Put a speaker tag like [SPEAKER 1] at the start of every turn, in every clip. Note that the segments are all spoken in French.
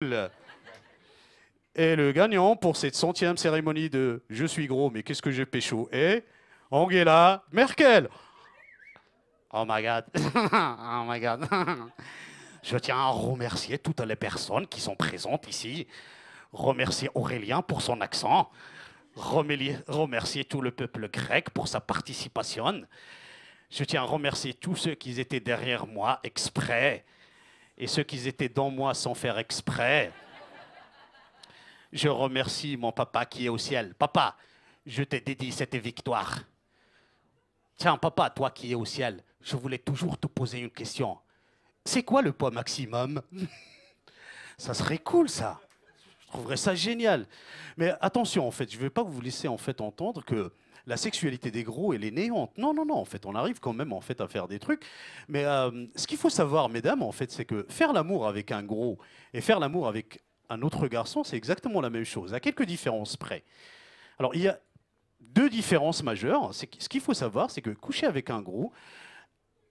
[SPEAKER 1] cool. Et le gagnant pour cette 100e cérémonie de « Je suis gros, mais qu'est-ce que j'ai pécho ?» est Angela Merkel. Oh my God. Oh my God. Je tiens à remercier toutes les personnes qui sont présentes ici. Remercier Aurélien pour son accent. Remercier tout le peuple grec pour sa participation. Je tiens à remercier tous ceux qui étaient derrière moi exprès et ceux qui étaient dans moi sans faire exprès. Je remercie mon papa qui est au ciel. Papa, je te dédie cette victoire. Tiens, papa, toi qui es au ciel, je voulais toujours te poser une question. C'est quoi le poids maximum? Ça serait cool, ça. Je trouverais ça génial. Mais attention, en fait, je ne vais pas vous laisser en fait entendre que la sexualité des gros, elle est néante. Non, non, non, en fait, on arrive quand même en fait à faire des trucs. Mais ce qu'il faut savoir, mesdames, en fait, c'est que faire l'amour avec un gros et faire l'amour avec un autre garçon, c'est exactement la même chose, à quelques différences près. Alors, il y a deux différences majeures. Ce qu'il faut savoir, c'est que coucher avec un gros,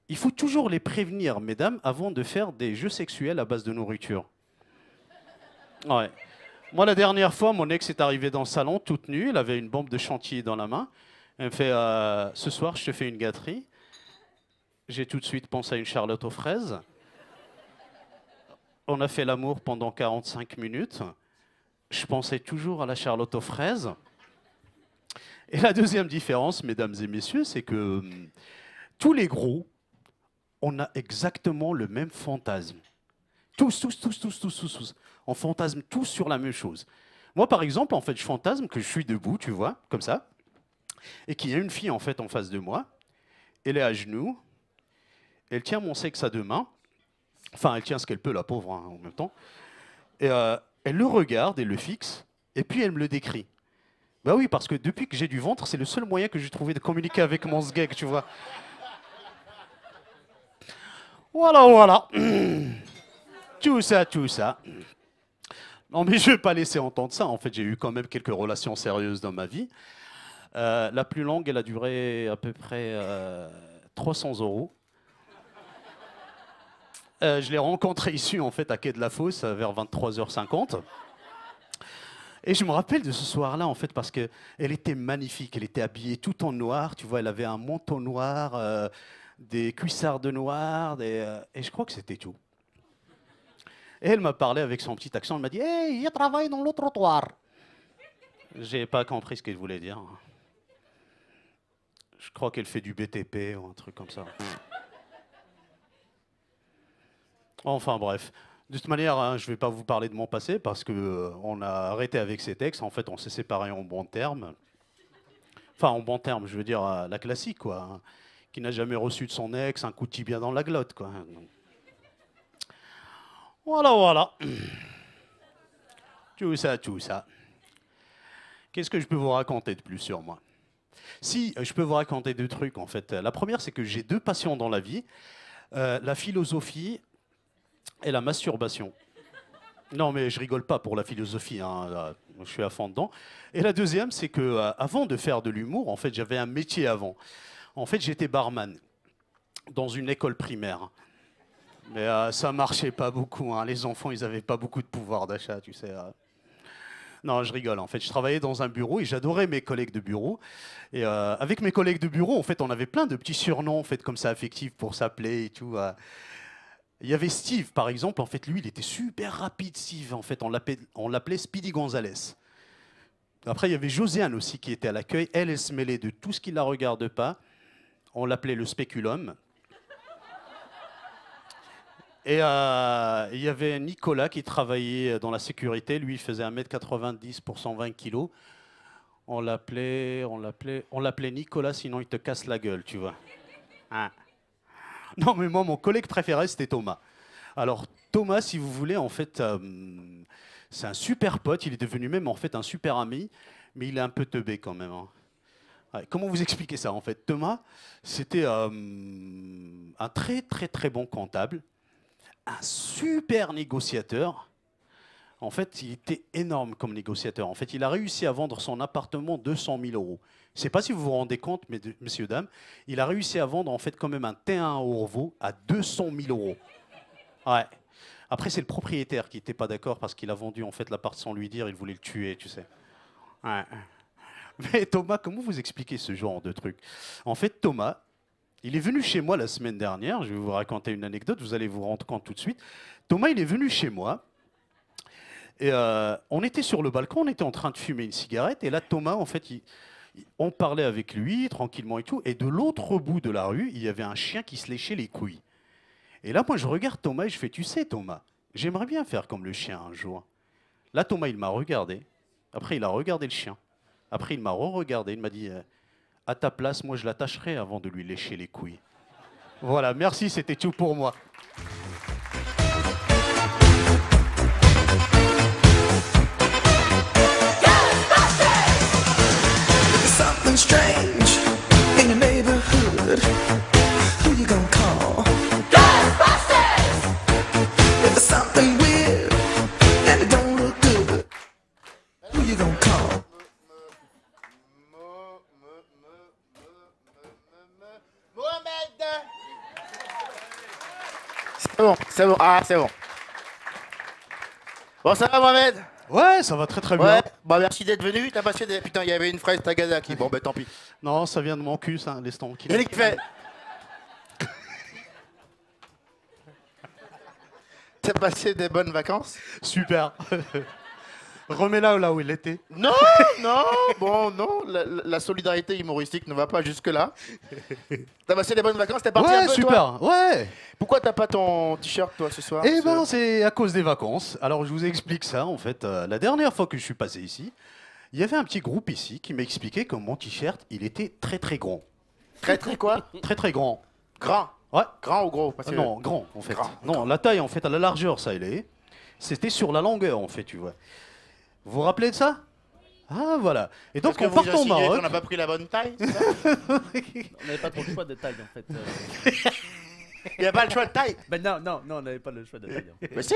[SPEAKER 1] il faut toujours les prévenir, mesdames, avant de faire des jeux sexuels à base de nourriture. Ouais. Moi, la dernière fois, mon ex est arrivée dans le salon toute nue. Elle avait une bombe de chantier dans la main. Elle me fait ce soir, je te fais une gâterie. J'ai tout de suite pensé à une charlotte aux fraises. On a fait l'amour pendant 45 minutes. Je pensais toujours à la charlotte aux fraises. Et la deuxième différence, mesdames et messieurs, c'est que tous les gros, on a exactement le même fantasme. Tous. On fantasme tous sur la même chose. Moi, par exemple, en fait, je fantasme que je suis debout, tu vois, comme ça, et qu'il y a une fille, en fait, en face de moi. Elle est à genoux. Elle tient mon sexe à deux mains. Enfin, elle tient ce qu'elle peut, la pauvre, hein, en même temps. Et elle le regarde, elle le fixe, et puis elle me le décrit. Bah oui, parce que depuis que j'ai du ventre, c'est le seul moyen que j'ai trouvé de communiquer avec mon sgeg, tu vois. Voilà. Tout ça. Non, mais je ne vais pas laisser entendre ça. En fait, j'ai eu quand même quelques relations sérieuses dans ma vie. La plus longue, elle a duré à peu près 300 €. Je l'ai rencontrée ici, en fait, à Quai de la Fosse, vers 23h50. Et je me rappelle de ce soir-là, en fait, parce qu'elle était magnifique. Elle était habillée tout en noir. Tu vois, elle avait un manteau noir, des cuissardes noires, et je crois que c'était tout. Et elle m'a parlé avec son petit accent. Elle m'a dit « Hey, il travaille dans le trottoir ». J'ai pas compris ce qu'elle voulait dire. Je crois qu'elle fait du BTP ou un truc comme ça. Enfin bref. De toute manière, hein, je ne vais pas vous parler de mon passé parce qu'on a arrêté avec ces textes. En fait, on s'est séparés en bons termes. Enfin, en bons termes, je veux dire la classique, quoi. Hein, qui n'a jamais reçu de son ex un coup de tibia dans la glotte, quoi. Voilà. Tout ça. Qu'est-ce que je peux vous raconter de plus sur moi? Si, je peux vous raconter deux trucs, en fait. La première, c'est que j'ai deux passions dans la vie. La philosophie et la masturbation. Non, mais je rigole pas pour la philosophie, hein, là, je suis à fond dedans. Et la deuxième, c'est que avant de faire de l'humour, en fait, j'avais un métier avant. En fait, j'étais barman dans une école primaire. Mais ça marchait pas beaucoup, hein. Les enfants, ils avaient pas beaucoup de pouvoir d'achat, tu sais. Non, je rigole. En fait, je travaillais dans un bureau et j'adorais mes collègues de bureau. Et avec mes collègues de bureau, en fait, on avait plein de petits surnoms, en fait, comme ça, affectifs pour s'appeler et tout. Il y avait Steve, par exemple. En fait, lui, il était super rapide, Steve. En fait, on l'appelait Speedy Gonzalez. Après, il y avait Josiane aussi qui était à l'accueil. Elle se mêlait de tout ce qui ne la regarde pas. On l'appelait le spéculum. Et il y avait Nicolas qui travaillait dans la sécurité. Lui, il faisait 1,90 m pour 120 kilos. On l'appelait Nicolas, sinon il te casse la gueule, tu vois. Hein. Non, mais moi, mon collègue préféré, c'était Thomas. Alors, Thomas, si vous voulez, en fait, c'est un super pote. Il est devenu même, en fait, un super ami. Mais il est un peu teubé quand même. Hein. Ouais, comment vous expliquer ça, en fait? Thomas, c'était un très bon comptable. Un super négociateur. En fait, il était énorme comme négociateur. En fait, il a réussi à vendre son appartement 200 000 €. Je ne sais pas si vous vous rendez compte, messieurs, dames, il a réussi à vendre en fait quand même un T1 à Orvaux à 200 000 €. Ouais. Après, c'est le propriétaire qui n'était pas d'accord parce qu'il a vendu en fait l'appart sans lui dire, il voulait le tuer, tu sais. Ouais. Mais Thomas, comment vous expliquez ce genre de truc? En fait, Thomas, il est venu chez moi la semaine dernière. Je vais vous raconter une anecdote, vous allez vous rendre compte tout de suite. Thomas, il est venu chez moi. Et on était sur le balcon, on était en train de fumer une cigarette. Et là, Thomas, en fait, on parlait avec lui tranquillement et tout. Et de l'autre bout de la rue, il y avait un chien qui se léchait les couilles. Et là, moi, je regarde Thomas et je fais, tu sais, Thomas, j'aimerais bien faire comme le chien un jour. Là, Thomas, il m'a regardé. Après, il a regardé le chien. Après, il m'a re-regardé. Il m'a dit, à ta place, moi, je l'attacherai avant de lui lécher les couilles. Voilà, merci, c'était tout pour moi.
[SPEAKER 2] Something strange in your neighborhood. Who you gonna call? Ghostbusters! If there's something weird and it don't look good, who you gonna call?
[SPEAKER 3] Mohamed! C'est bon, ah c'est bon. Bon, ça va Mohamed?
[SPEAKER 1] Ouais, ça va très très bien.
[SPEAKER 3] Ouais, bah merci d'être venu, t'as passé des... Putain, il y avait une fraise Tagadaki, bon bah tant pis.
[SPEAKER 1] Non, ça vient de mon cul, ça, laisse tranquille.
[SPEAKER 3] Et qui fait... T'as passé des bonnes vacances?
[SPEAKER 1] Super. Remets-la là où il était.
[SPEAKER 3] Non, non, bon, non, la solidarité humoristique ne va pas jusque-là. T'as passé des bonnes vacances, t'es parti un
[SPEAKER 1] Ouais,
[SPEAKER 3] peu,
[SPEAKER 1] super,
[SPEAKER 3] toi?
[SPEAKER 1] ouais.
[SPEAKER 3] Pourquoi t'as pas ton t-shirt, toi, ce soir?
[SPEAKER 1] Eh ben, c'est à cause des vacances. Alors, je vous explique ça, en fait. La dernière fois que je suis passé ici, il y avait un petit groupe ici qui m'a expliqué que mon t-shirt, il était très très grand.
[SPEAKER 3] Très très quoi?
[SPEAKER 1] Très très grand.
[SPEAKER 3] Grand?
[SPEAKER 1] Ouais.
[SPEAKER 3] Grand ou gros? Parce que...
[SPEAKER 1] Non, grand, en fait.
[SPEAKER 3] Grand,
[SPEAKER 1] non, la taille, en fait, à la largeur, ça, elle est. C'était sur la longueur, en fait, tu vois. Vous vous rappelez de ça? Ah, voilà. Et donc,
[SPEAKER 3] Parce
[SPEAKER 1] on
[SPEAKER 3] que
[SPEAKER 1] part
[SPEAKER 3] vous
[SPEAKER 1] au
[SPEAKER 3] insinuez
[SPEAKER 1] Maroc.
[SPEAKER 3] qu'on n'a pas pris la bonne taille, c'est ça?
[SPEAKER 4] On n'avait pas trop le choix de taille en fait.
[SPEAKER 3] Il n'y a pas le choix de taille.
[SPEAKER 4] Ben non, on n'avait pas le choix de taille. En fait.
[SPEAKER 3] Mais si.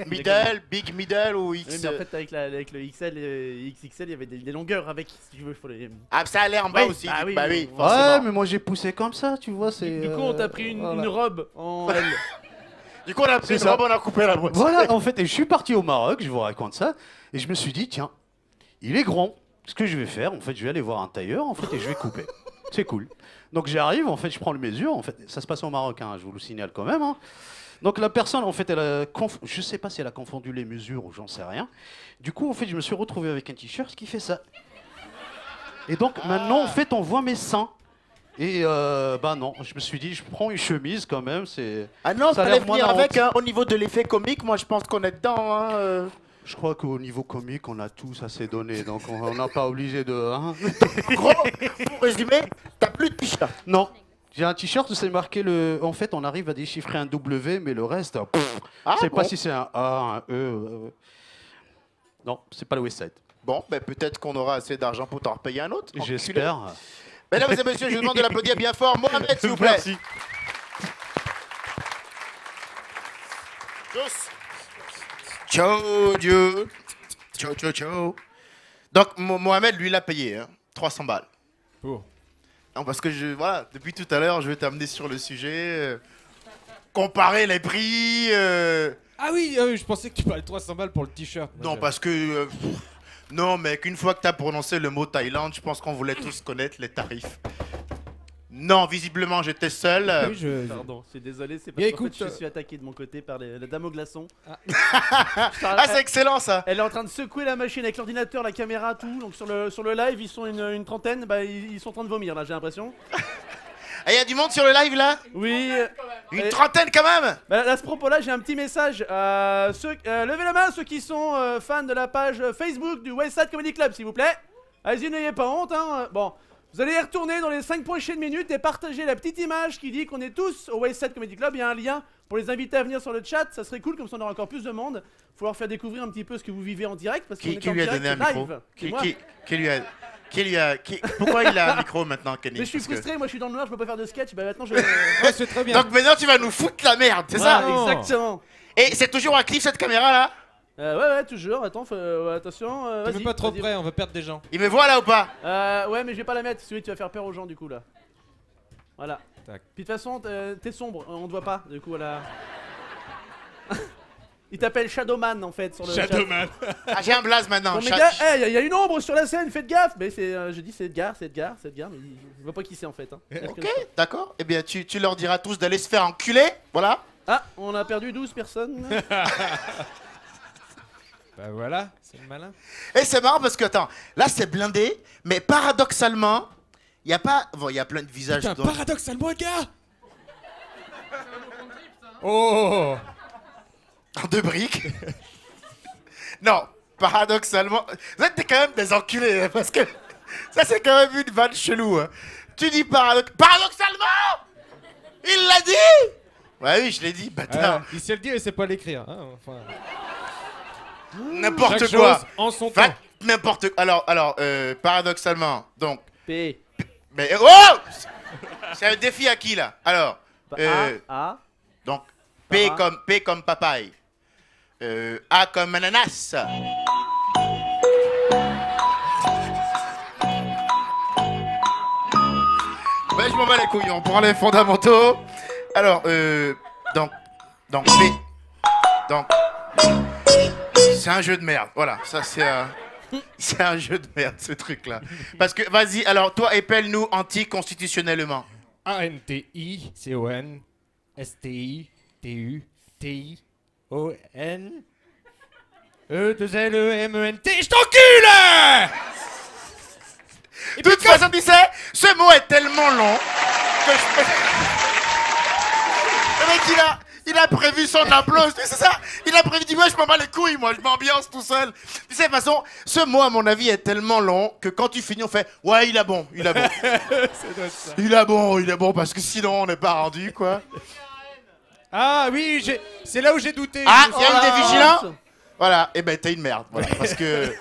[SPEAKER 3] Middle, big middle ou X.
[SPEAKER 4] Oui, mais en fait, avec le XL et XXL, il y avait des longueurs avec, si tu veux. Faut les...
[SPEAKER 3] Ah, ça a l'air en bas
[SPEAKER 4] Oui,
[SPEAKER 3] aussi.
[SPEAKER 4] bah oui,
[SPEAKER 3] bah oui,
[SPEAKER 4] ouais,
[SPEAKER 3] forcément.
[SPEAKER 1] Ouais, mais moi, j'ai poussé comme ça, tu vois. C'est.
[SPEAKER 4] Du coup, on t'a pris
[SPEAKER 1] voilà.
[SPEAKER 4] une robe en L.
[SPEAKER 3] Du coup, on a pris
[SPEAKER 1] C'est
[SPEAKER 3] une
[SPEAKER 1] ça.
[SPEAKER 3] robe, on a coupé la boîte.
[SPEAKER 1] Voilà, en fait, et je suis parti au Maroc, je vous raconte ça, et je me suis dit, tiens, il est grand. Ce que je vais faire, en fait, je vais aller voir un tailleur, en fait, et je vais couper. C'est cool. Donc j'arrive, en fait, je prends le mesure, en fait, ça se passe au Maroc, hein, je vous le signale quand même. Hein. Donc la personne, en fait, elle a je sais pas si elle a confondu les mesures ou j'en sais rien. Du coup, en fait, je me suis retrouvé avec un t-shirt qui fait ça. Et donc maintenant, en fait, on voit mes seins. Et bah non, je me suis dit, je prends une chemise quand même, c'est...
[SPEAKER 3] Ah non,
[SPEAKER 1] Ça a
[SPEAKER 3] fallait
[SPEAKER 1] l'air moins
[SPEAKER 3] venir avec,
[SPEAKER 1] honte.
[SPEAKER 3] hein, au niveau de l'effet comique, moi je pense qu'on est dedans. Hein,
[SPEAKER 1] Je crois qu'au niveau comique, on a tous assez donné, donc on n'a pas obligé de... Hein.
[SPEAKER 3] Gros, pour résumer, t'as plus de t-shirt.
[SPEAKER 1] Non, j'ai un t-shirt où c'est marqué le... En fait, on arrive à déchiffrer un W, mais le reste,
[SPEAKER 3] Ah,
[SPEAKER 1] je sais
[SPEAKER 3] bon.
[SPEAKER 1] pas si c'est un A, un E... Non, c'est pas le West Side.
[SPEAKER 3] Bon, ben peut-être qu'on aura assez d'argent pour t'en repayer un autre. enculé.
[SPEAKER 1] J'espère.
[SPEAKER 3] Mesdames et messieurs, je vous demande de l'applaudir bien fort. Mohamed, s'il vous plaît.
[SPEAKER 1] Merci.
[SPEAKER 3] Tous. Ciao, Dieu. Ciao, ciao, ciao. Donc, Mohamed, lui, l'a payé, hein, 300 balles.
[SPEAKER 5] Pour.
[SPEAKER 3] Non, parce que voilà, depuis tout à l'heure, je vais t'amener sur le sujet. Comparer les prix.
[SPEAKER 5] Ah oui, je pensais que tu parlais de 300 balles pour le t-shirt. Moi,
[SPEAKER 3] Non, parce que. Non, mec, une fois que t'as prononcé le mot Thaïlande, je pense qu'on voulait tous connaître les tarifs. Non, visiblement, j'étais seul.
[SPEAKER 5] Oui, je...
[SPEAKER 4] Pardon, je suis désolé, c'est
[SPEAKER 5] Mais
[SPEAKER 4] parce qu'en
[SPEAKER 5] écoute,
[SPEAKER 4] fait, je suis attaqué de mon côté par la dame au glaçon.
[SPEAKER 3] Ah, c'est excellent ça.
[SPEAKER 4] Elle est en train de secouer la machine avec l'ordinateur, la caméra, tout. Donc sur le live, ils sont une trentaine. Bah, ils sont en train de vomir là, j'ai l'impression.
[SPEAKER 3] Ah, y a du monde sur le live là?
[SPEAKER 4] Oui.
[SPEAKER 3] Une trentaine quand même.
[SPEAKER 4] Bah, à ce propos-là, j'ai un petit message. Levez la main ceux qui sont fans de la page Facebook du Westside Comedy Club, s'il vous plaît. Allez-y, n'ayez pas honte. Hein. Bon, vous allez y retourner dans les 5 prochaines minutes et partager la petite image qui dit qu'on est tous au Westside Comedy Club. Il y a un lien pour les inviter à venir sur le chat. Ça serait cool, comme ça on aura encore plus de monde. Il faut leur faire découvrir un petit peu ce que vous vivez en direct. Parce qu'on est
[SPEAKER 3] Qui
[SPEAKER 4] en
[SPEAKER 3] lui a
[SPEAKER 4] direct
[SPEAKER 3] donné un micro?
[SPEAKER 4] live. C'est moi.
[SPEAKER 3] Pourquoi il a un micro maintenant, Kenny?
[SPEAKER 4] Mais je suis
[SPEAKER 3] Parce que-
[SPEAKER 4] frustré, moi je suis dans le noir, je peux pas faire de sketch. Bah maintenant je.
[SPEAKER 5] Ouais, c'est très bien.
[SPEAKER 3] Donc maintenant tu vas nous foutre la merde, c'est ça?
[SPEAKER 4] Voilà, exactement.
[SPEAKER 3] Et c'est toujours un clip cette caméra là?
[SPEAKER 4] Ouais, toujours. Attends, attention.
[SPEAKER 5] Ne
[SPEAKER 4] Vas-y.
[SPEAKER 5] mets pas trop
[SPEAKER 4] vas-y.
[SPEAKER 5] près, on va perdre des gens.
[SPEAKER 3] Il me voit là ou pas?
[SPEAKER 4] Ouais, mais je vais pas la mettre, celui tu vas faire peur aux gens du coup là. Voilà.
[SPEAKER 5] Tac.
[SPEAKER 4] Puis de toute façon, t'es sombre, on te voit pas, du coup voilà. Il t'appelle Shadowman en fait sur le chat.
[SPEAKER 5] Shadowman.
[SPEAKER 3] Ah, j'ai un blaze maintenant.
[SPEAKER 4] Bon, mais
[SPEAKER 3] Chat-
[SPEAKER 4] gars, il y a une ombre sur la scène, faites gaffe. Mais je dis c'est Edgar, mais il voit pas qui c'est en fait. Hein.
[SPEAKER 3] Ok, d'accord. Eh bien, tu leur diras tous d'aller se faire enculer. Voilà.
[SPEAKER 4] Ah, on a perdu 12 personnes.
[SPEAKER 5] Bah voilà, c'est le malin.
[SPEAKER 3] Et c'est marrant parce que, attends, là c'est blindé, mais paradoxalement, il y a pas. Bon, il y a plein de visages.
[SPEAKER 5] Putain,
[SPEAKER 3] dans-
[SPEAKER 5] paradoxalement, gars. Oh.
[SPEAKER 3] En 2 briques. Non, paradoxalement. Vous êtes quand même des enculés, hein, parce que ça c'est quand même une vanne chelou. Hein. Tu dis paradoxalement. Il l'a dit. Ouais, oui, je l'ai dit, bâtard.
[SPEAKER 5] Il sait le dire et sait pas l'écrire. Hein, enfin.
[SPEAKER 3] N'importe
[SPEAKER 5] Chaque
[SPEAKER 3] quoi.
[SPEAKER 5] chose en son
[SPEAKER 3] Va-
[SPEAKER 5] temps.
[SPEAKER 3] N'importe. Alors, paradoxalement, donc.
[SPEAKER 4] P.
[SPEAKER 3] Mais oh, c'est un défi à qui là? Alors,
[SPEAKER 4] A.
[SPEAKER 3] donc P
[SPEAKER 4] Para.
[SPEAKER 3] comme papaye, A comme ananas. Ben, je m'en bats les couilles, on prend les fondamentaux. Alors, donc P. Donc, c'est un jeu de merde. Voilà, ça c'est un jeu de merde ce truc là. Parce que, vas-y, alors toi, épelle-nous anticonstitutionnellement.
[SPEAKER 5] A-N-T-I-C-O-N S-T-I-T-U-T-I-O-N E-2-L-E-M-E-N-T. Je t'encule!
[SPEAKER 3] De toute façon, tu sais, ce mot est tellement long que je peux... Le mec, il a prévu son applause, c'est ça? Il a prévu, dis-moi, je m'en bats les couilles, moi, je m'ambiance tout seul. Tu sais, de toute façon, ce mot, à mon avis, est tellement long que quand tu finis, on fait « Ouais, il a bon, il a bon. Il a bon, parce que sinon, on n'est pas rendu, quoi. »
[SPEAKER 5] Ah oui, c'est là où j'ai douté.
[SPEAKER 3] Ah,
[SPEAKER 5] Je me
[SPEAKER 3] il y a
[SPEAKER 5] suis-
[SPEAKER 3] eu des vigilants? Voilà, et ben, t'es une merde, voilà, parce que...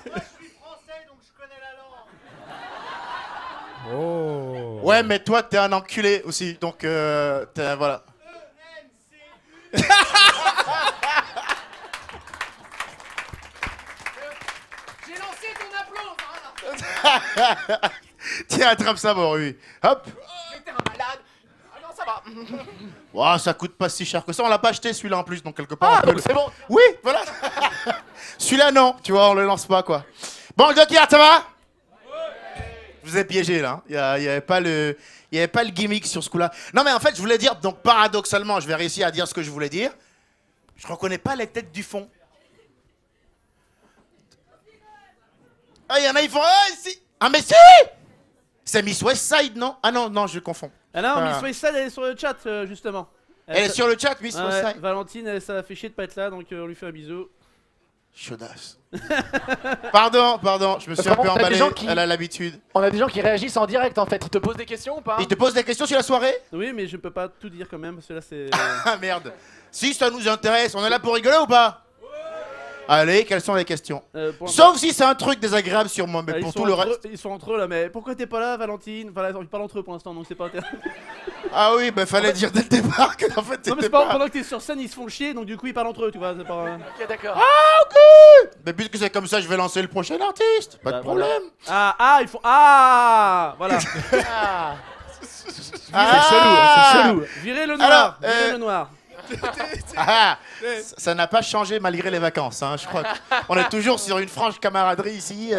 [SPEAKER 5] Oh.
[SPEAKER 3] Ouais, mais toi, t'es un enculé aussi, donc, voilà.
[SPEAKER 4] J'ai lancé ton applause.
[SPEAKER 3] Tiens, attrape ça, bon, oui. Hop.
[SPEAKER 4] J'étais un malade. Ah non, ça va.
[SPEAKER 3] Wow, ça coûte pas si cher que ça. On l'a pas acheté celui-là en plus, donc quelque part. on peut le-
[SPEAKER 4] c'est bon.
[SPEAKER 3] Oui, voilà. Celui-là, non. Tu vois, on le lance pas, quoi. Bon, le Joker, ça va? Je vous ai piégé, là. Il y avait pas le gimmick sur ce coup-là. Non, mais en fait, je voulais dire, donc paradoxalement, je vais réussir à dire ce que je voulais dire. Je reconnais pas les têtes du fond. Ah, il y en a, ils font. Ah, si. Ah, mais si! C'est Miss Westside, non? Ah non, non, je confonds.
[SPEAKER 4] Ah non,
[SPEAKER 3] Ah.
[SPEAKER 4] Miss Westside, elle est sur le chat, justement.
[SPEAKER 3] Elle est sur le chat, Miss
[SPEAKER 4] Ouais,
[SPEAKER 3] Westside.
[SPEAKER 4] Valentine, ça a fait chier de pas être là, donc on lui fait un bisou.
[SPEAKER 3] Chaudasse. Pardon, je me suis un peu
[SPEAKER 6] Comment t'as des
[SPEAKER 3] emballé.
[SPEAKER 6] gens qui-
[SPEAKER 3] Elle a l'habitude.
[SPEAKER 6] On a des gens qui réagissent en direct en fait. Ils te posent des questions ou pas?
[SPEAKER 3] Il te pose des questions sur la soirée?
[SPEAKER 4] Oui, mais je peux pas tout dire quand même, parce que là c'est.
[SPEAKER 3] Ah merde. Si ça nous intéresse, on est là pour rigoler ou pas? Allez, quelles sont les questions? Sauf si c'est un truc désagréable sur moi, mais
[SPEAKER 4] ils
[SPEAKER 3] pour
[SPEAKER 4] sont
[SPEAKER 3] tout le
[SPEAKER 4] entre
[SPEAKER 3] reste.
[SPEAKER 4] eux- Ils sont entre eux là, mais pourquoi t'es pas là, Valentine? Enfin, là, ils parlent entre eux pour l'instant, donc c'est pas intéressant.
[SPEAKER 3] Ah oui, bah fallait dire dès le départ que en fait
[SPEAKER 4] Non, mais
[SPEAKER 3] t'étais
[SPEAKER 4] c'est pas
[SPEAKER 3] pas.
[SPEAKER 4] pendant que t'es sur scène, ils se font chier, donc du coup ils parlent entre eux, tu vois. C'est pas.
[SPEAKER 6] Ok, d'accord.
[SPEAKER 3] Mais puisque c'est comme ça, je vais lancer le prochain artiste. Pas de
[SPEAKER 4] Bah,
[SPEAKER 3] problème.
[SPEAKER 4] Ils font. Ah Voilà.
[SPEAKER 6] Ah.
[SPEAKER 3] Ah.
[SPEAKER 4] C'est chelou. Virez le noir.
[SPEAKER 3] Alors,
[SPEAKER 4] Virez le noir.
[SPEAKER 3] Ah, ça n'a pas changé malgré les vacances, hein, je crois qu'on est toujours sur une franche camaraderie ici.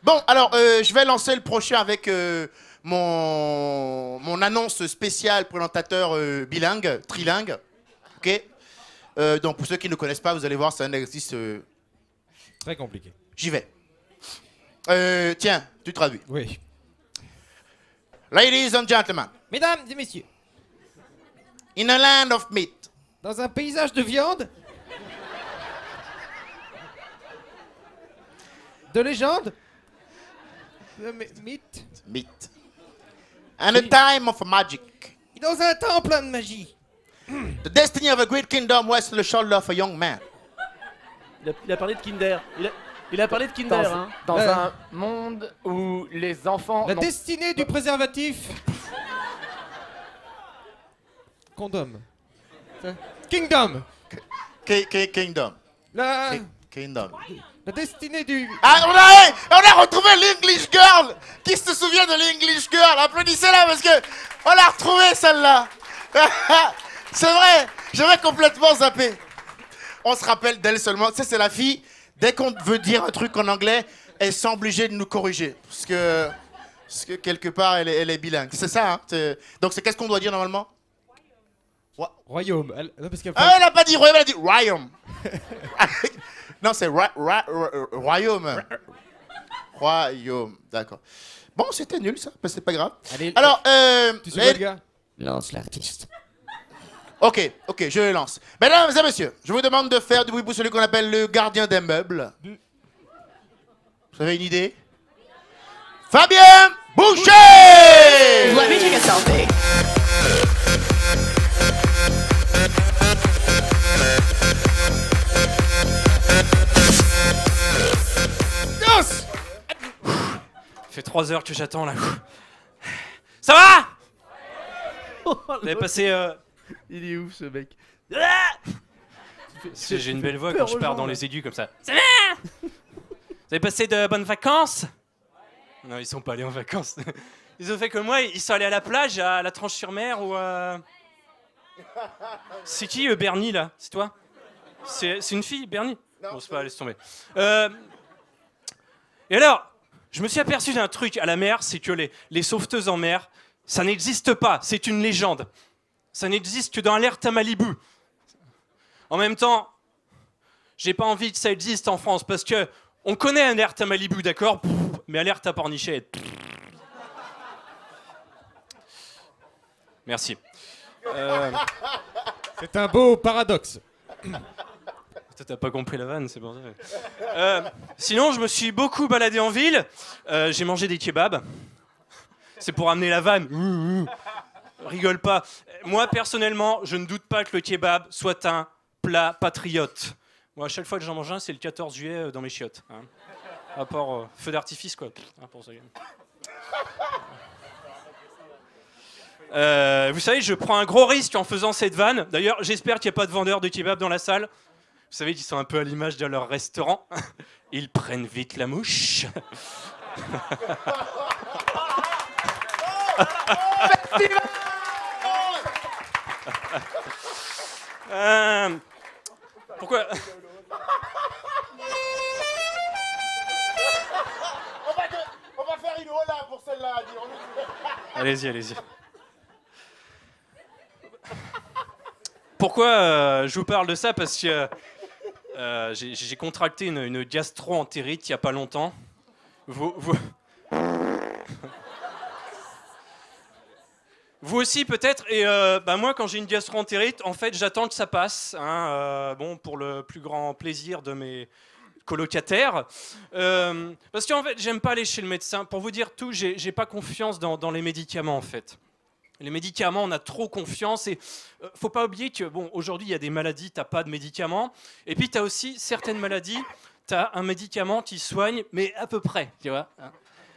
[SPEAKER 3] Bon, alors, je vais lancer le prochain avec mon annonce spéciale présentateur bilingue, trilingue. Ok. Donc, pour ceux qui ne connaissent pas, vous allez voir, c'est un exercice.
[SPEAKER 5] Très compliqué.
[SPEAKER 3] J'y vais. Tiens, tu traduis.
[SPEAKER 5] Oui.
[SPEAKER 3] Ladies and gentlemen,
[SPEAKER 5] Mesdames et messieurs,
[SPEAKER 3] in a land of meat,
[SPEAKER 5] dans un paysage de viande, de légende, de mythe,
[SPEAKER 3] meat, and a time of magic.
[SPEAKER 5] dans un temps plein de magie.
[SPEAKER 3] The destiny of a great kingdom rests on the shoulder of a young man.
[SPEAKER 4] Il a parlé de Kinder. Il a parlé de Kinder,
[SPEAKER 6] Dans,
[SPEAKER 4] hein.
[SPEAKER 6] dans un monde où les enfants.
[SPEAKER 5] La
[SPEAKER 6] n'ont-
[SPEAKER 5] destinée du préservatif. Condom. Kingdom.
[SPEAKER 3] Kingdom.
[SPEAKER 5] La
[SPEAKER 3] Kingdom.
[SPEAKER 5] destinée du...
[SPEAKER 3] Ah, on a retrouvé l'English Girl. Qui se souvient de l'English Girl? Applaudissez-la parce que on l'a retrouvée celle-là. C'est vrai, j'avais complètement zappé. on se rappelle d'elle seulement. Tu sais, c'est la fille, dès qu'on veut dire un truc en anglais, elle sent obligée de nous corriger. Parce que quelque part, elle est bilingue. C'est ça, hein? Donc, c'est qu'est-ce qu'on doit dire normalement?
[SPEAKER 5] Royaume. Non, parce qu'elle
[SPEAKER 3] Ah, elle a pas dit royaume, elle a dit royaume. Non, c'est royaume. Royaume, d'accord. Bon, c'était nul ça, mais c'est pas grave.
[SPEAKER 5] Allez,
[SPEAKER 3] Alors,
[SPEAKER 5] tu sais quoi, le gars?
[SPEAKER 7] Lance l'artiste.
[SPEAKER 3] ok, je le lance. Mesdames et messieurs, je vous demande de faire du bruit pour celui qu'on appelle le gardien des meubles. Vous avez une idée? Fabien Boucher!
[SPEAKER 7] Let me take a selfie.
[SPEAKER 3] Yes!
[SPEAKER 8] Ça fait 3 heures que j'attends là. Ça va? Vous avez passé.
[SPEAKER 4] Il est ouf ce mec.
[SPEAKER 8] J'ai une belle voix
[SPEAKER 4] peur
[SPEAKER 8] quand je
[SPEAKER 4] aux
[SPEAKER 8] pars
[SPEAKER 4] gens,
[SPEAKER 8] dans
[SPEAKER 4] là.
[SPEAKER 8] les aigus comme ça. Ça va? Vous avez passé de bonnes vacances? Non, ils sont pas allés en vacances. Ils ont fait comme moi, ils sont allés à la plage, à la Tranche-sur-Mer ou à... C'est qui Bernie là? C'est toi? C'est une fille, Bernie? Bon, c'est pas, laisse tomber. Et alors, je me suis aperçu d'un truc à la mer, c'est que les sauveteuses en mer, ça n'existe pas, c'est une légende. Ça n'existe que dans Alerte à Malibu. En même temps, j'ai pas envie que ça existe en France, parce que on connaît Alerte à Malibu, d'accord? Mais Alerte à Pornichet... Merci.
[SPEAKER 5] C'est un beau paradoxe.
[SPEAKER 8] Toi, t'as pas compris la vanne, c'est pour ça. Sinon, je me suis beaucoup baladé en ville. J'ai mangé des kebabs. C'est pour amener la vanne. Rigole pas. Moi, personnellement, je ne doute pas que le kebab soit un plat patriote. Moi, à chaque fois que j'en mange un, c'est le 14 juillet dans mes chiottes. Hein. Rapport feu d'artifice, quoi. Hein, pour ça. Vous savez, je prends un gros risque en faisant cette vanne. D'ailleurs, j'espère qu'il n'y a pas de vendeurs de kebab dans la salle. Vous savez qu'ils sont un peu à l'image de leur restaurant. Ils prennent vite la mouche. Pourquoi?
[SPEAKER 3] On va faire une hola pour celle-là.
[SPEAKER 8] Allez-y, allez-y. Pourquoi je vous parle de ça? Parce que j'ai contracté une gastro-entérite il n'y a pas longtemps. Vous aussi peut-être. Et moi, quand j'ai une gastro-entérite, en fait, j'attends que ça passe. Hein, pour le plus grand plaisir de mes colocataires. Parce qu'en fait, j'aime pas aller chez le médecin. Pour vous dire tout, j'ai pas confiance dans les médicaments, en fait. Les médicaments, on a trop confiance et faut pas oublier que aujourd'hui il y a des maladies, t'as pas de médicaments, et puis t'as aussi certaines maladies, t'as un médicament qui soigne, mais à peu près, tu vois.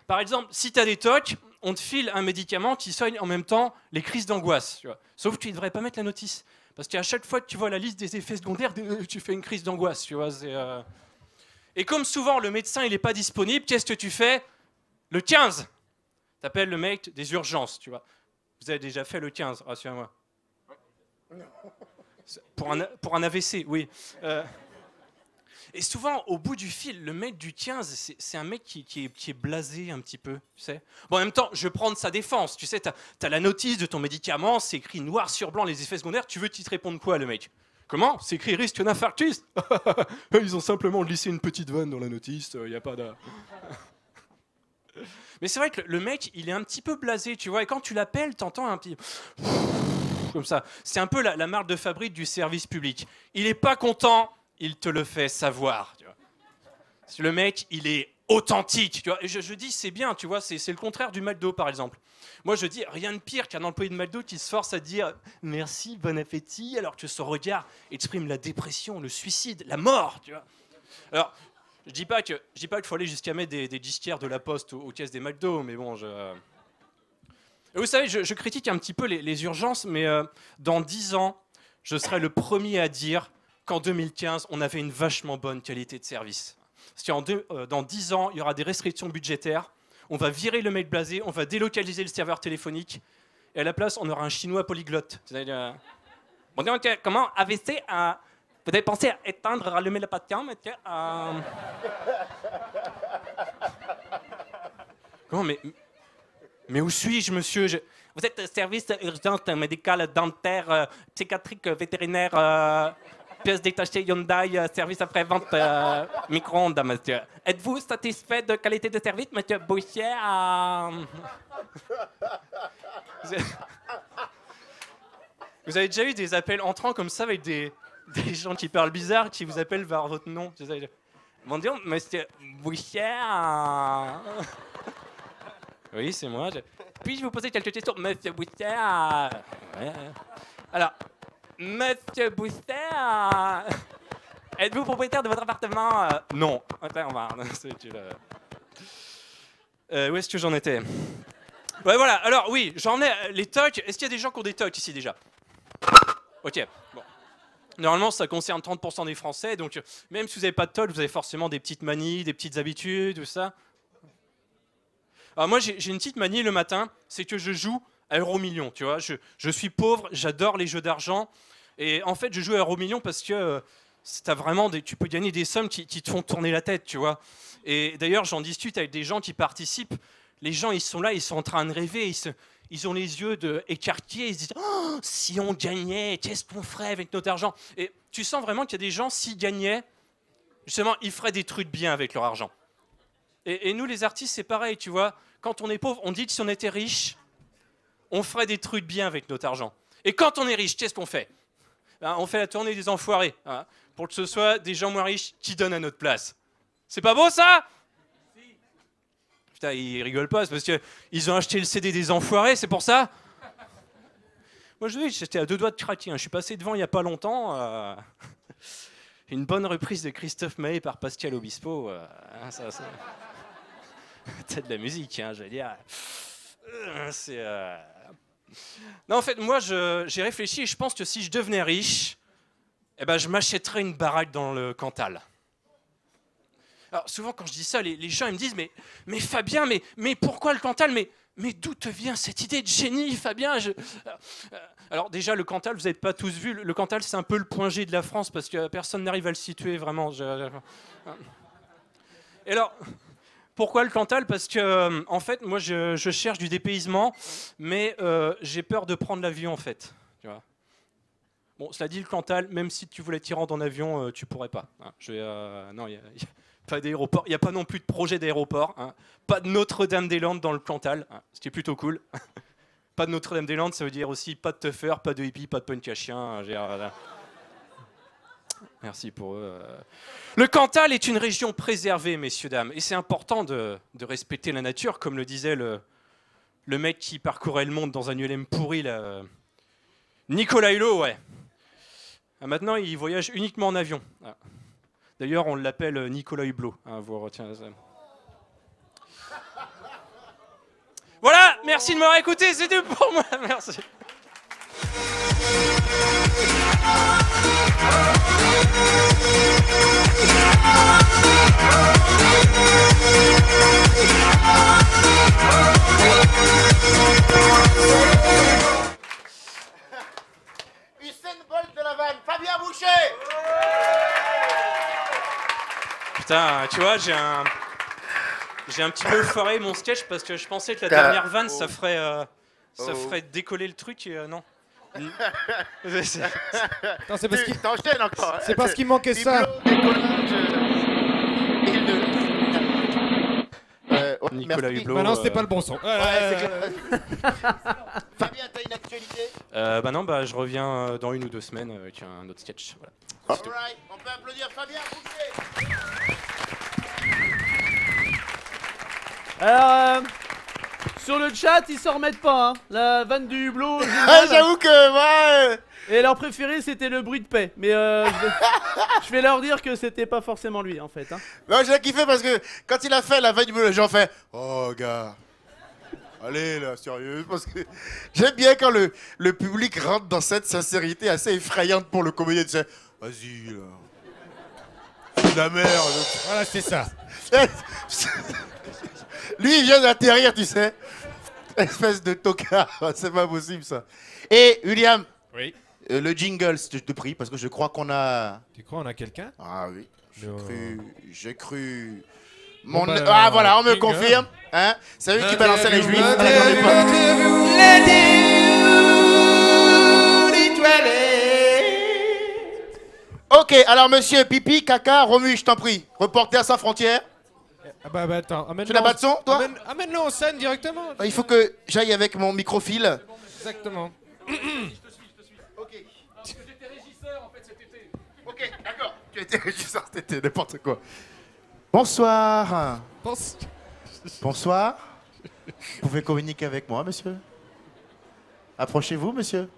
[SPEAKER 8] Par exemple, si t'as des TOC, on te file un médicament qui soigne en même temps les crises d'angoisse, tu vois. Sauf que tu ne devrais pas mettre la notice, parce qu'à chaque fois que tu vois la liste des effets secondaires, tu fais une crise d'angoisse, tu vois. Et comme souvent le médecin il est pas disponible, qu'est-ce que tu fais? Le 15, t'appelles le mec des urgences, tu vois. Vous avez déjà fait le 15, rassurez-moi. Pour un AVC, oui. Et souvent, au bout du fil, le mec du 15, c'est un mec qui est blasé un petit peu, tu sais. Bon, en même temps, je vais prendre sa défense, tu sais, t'as la notice de ton médicament, c'est écrit noir sur blanc les effets secondaires, tu veux qu'il te réponde quoi, le mec? Comment? C'est écrit risque d'infarctus. Ils ont simplement glissé une petite vanne dans la notice, il n'y a pas de... Mais c'est vrai que le mec, il est un petit peu blasé, tu vois, et quand tu l'appelles, t'entends un petit... comme ça. C'est un peu la marque de fabrique du service public. Il est pas content, il te le fait savoir, tu vois. Le mec, il est authentique, tu vois. Et je dis, c'est bien, tu vois, c'est le contraire du McDo, par exemple. Moi, je dis, rien de pire qu'un employé de McDo qui se force à dire « Merci, bon appétit », alors que son regard exprime la dépression, le suicide, la mort, tu vois. Alors... Je dis pas qu'il faut aller jusqu'à mettre des disquaires de la Poste aux caisses des McDo, mais bon, Et vous savez, je critique un petit peu les urgences, mais dans 10 ans, je serai le premier à dire qu'en 2015, on avait une vachement bonne qualité de service. Parce que dans 10 ans, il y aura des restrictions budgétaires, on va virer le mec blasé, on va délocaliser le serveur téléphonique, et à la place, on aura un chinois polyglotte. C'est-à-dire, bon, donc, comment AVC à... Vous avez pensé à éteindre, rallumer le patient, monsieur Comment, mais où suis-je, monsieur? Vous êtes service urgence médical, dentaire, psychiatrique, vétérinaire, pièces détachées Hyundai, service après-vente, micro-ondes, monsieur. Êtes-vous satisfait de qualité de service, monsieur Boucher? Vous avez déjà eu des appels entrants comme ça avec des gens qui parlent bizarre, qui vous appellent vers votre nom? Bonjour, monsieur Boucher. Oui, c'est moi. Puis-je vous poser quelques questions, monsieur Boucher? Ouais. Alors, monsieur Boucher, êtes-vous propriétaire de votre appartement? Non. Enfin, on va. Où est-ce que j'en étais? Ouais, voilà. Alors, oui, j'en ai. Les tocs. Est-ce qu'il y a des gens qui ont des tocs ici déjà? Ok. Bon. Normalement, ça concerne 30% des Français, donc même si vous n'avez pas de toc, vous avez forcément des petites manies, des petites habitudes, tout ça. Alors moi, j'ai une petite manie le matin, c'est que je joue à Euromillions, tu vois. Je suis pauvre, j'adore les jeux d'argent. Et en fait, je joue à Euromillions parce que tu peux gagner des sommes qui te font tourner la tête, tu vois. Et d'ailleurs, j'en discute avec des gens qui participent. Les gens, ils sont là, ils sont en train de rêver, ils ont les yeux écarquillés, ils se disent oh, « Si on gagnait, qu'est-ce qu'on ferait avec notre argent ?» Et tu sens vraiment qu'il y a des gens, s'ils gagnaient, justement, ils feraient des trucs bien avec leur argent. Et nous, les artistes, c'est pareil, tu vois. Quand on est pauvre, on dit que si on était riche, on ferait des trucs bien avec notre argent. Et quand on est riche, qu'est-ce qu'on fait? On fait la tournée des enfoirés, hein, pour que ce soit des gens moins riches qui donnent à notre place. C'est pas beau, ça? Putain, ils rigolent pas, c'est parce qu'ils ont acheté le CD des enfoirés, c'est pour ça? Moi, j'étais à 2 doigts de craquer, hein. Je suis passé devant il y a pas longtemps. Une bonne reprise de Christophe Maé par Pascal Obispo. C'est de la musique, hein, je veux dire. Non, en fait, moi, j'ai réfléchi et je pense que si je devenais riche, eh ben, je m'achèterais une baraque dans le Cantal. Alors, souvent, quand je dis ça, les gens ils me disent mais Fabien, mais pourquoi le Cantal? Mais d'où te vient cette idée de génie, Fabien? Alors déjà, le Cantal, vous n'avez pas tous vu. Le Cantal, c'est un peu le point G de la France parce que personne n'arrive à le situer vraiment. Et alors, pourquoi le Cantal? Parce que, en fait, moi, je cherche du dépaysement, mais j'ai peur de prendre l'avion, en fait. Tu vois. Bon, cela dit, le Cantal, même si tu voulais t'y rendre en avion, tu pourrais pas. Hein. Non, il y a pas d'aéroport. Il n'y a pas non plus de projet d'aéroport. Hein. Pas de Notre-Dame-des-Landes dans le Cantal, hein, ce qui est plutôt cool. Pas de Notre-Dame-des-Landes, ça veut dire aussi pas de teuffer, pas de hippie, pas de punk à chien. Hein, merci pour eux. Le Cantal est une région préservée, messieurs, dames. Et c'est important de respecter la nature, comme le disait le mec qui parcourait le monde dans un ULM pourri, là. Nicolas Hulot, ouais. Maintenant, il voyage uniquement en avion. Ah. D'ailleurs, on l'appelle Nicolas Hublot. Hein, vous retiendrez ça. Voilà, merci de m'avoir écouté, c'est tout pour moi, merci.
[SPEAKER 3] Usain Bolt de la vanne, Fabien Boucher.
[SPEAKER 8] Putain, tu vois, j'ai un petit peu foiré mon sketch parce que je pensais que la dernière vanne, ça ferait décoller le truc et non.
[SPEAKER 5] Non, c'est parce qu'il
[SPEAKER 3] T'enchaînes encore.
[SPEAKER 5] c'est parce qu'il manquait ça.
[SPEAKER 8] Nicolas Hublot.
[SPEAKER 5] Bah non, c'était pas le bon son.
[SPEAKER 3] Fabien, t'as une actualité?
[SPEAKER 8] Bah non, bah je reviens dans 1 ou 2 semaines avec un autre sketch. Voilà.
[SPEAKER 3] Alright, on peut applaudir Fabien Boucher.
[SPEAKER 4] Alors, sur le chat, ils s'en remettent pas, hein. La vanne du hublot.
[SPEAKER 3] Ah, j'avoue que moi.
[SPEAKER 4] Et leur préféré, c'était le bruit de paix. Mais je vais leur dire que c'était pas forcément lui, en fait. Hein.
[SPEAKER 3] Non, j'ai kiffé parce que quand il a fait la vanne du boulot, les gens ont fait oh, gars. Allez, là, sérieux. Parce que j'aime bien quand le public rentre dans cette sincérité assez effrayante pour le comédien. Tu sais, vas-y, là. C'est de la merde.
[SPEAKER 5] Voilà, c'est ça.
[SPEAKER 3] Lui, il vient d'atterrir, tu sais. Espèce de tocard. C'est pas possible, ça. Et, William.
[SPEAKER 5] Oui.
[SPEAKER 3] Le jingle, je te prie, parce que je crois qu'on a...
[SPEAKER 5] Tu crois on a quelqu'un?
[SPEAKER 3] Ah oui,
[SPEAKER 5] Non.
[SPEAKER 3] j'ai cru...
[SPEAKER 5] Bon, bah,
[SPEAKER 3] Ah voilà, on me
[SPEAKER 5] jingle.
[SPEAKER 3] confirme. Hein, c'est eux qui balançaient les juifs.
[SPEAKER 5] Let
[SPEAKER 3] Attendez pas. Ok, alors monsieur, pipi, caca, Romu, je t'en prie. Reporter sans frontières.
[SPEAKER 5] Ah bah attends, amène-le.
[SPEAKER 3] Tu n'as pas de son, toi?
[SPEAKER 5] Amène-le en scène directement.
[SPEAKER 3] Il faut que j'aille avec mon microfil.
[SPEAKER 5] Exactement.
[SPEAKER 3] Ok. Ok, d'accord. Tu étais régisseur cet été, n'importe quoi. Bonsoir. Bonsoir. Vous pouvez communiquer avec moi, monsieur? Approchez-vous, monsieur.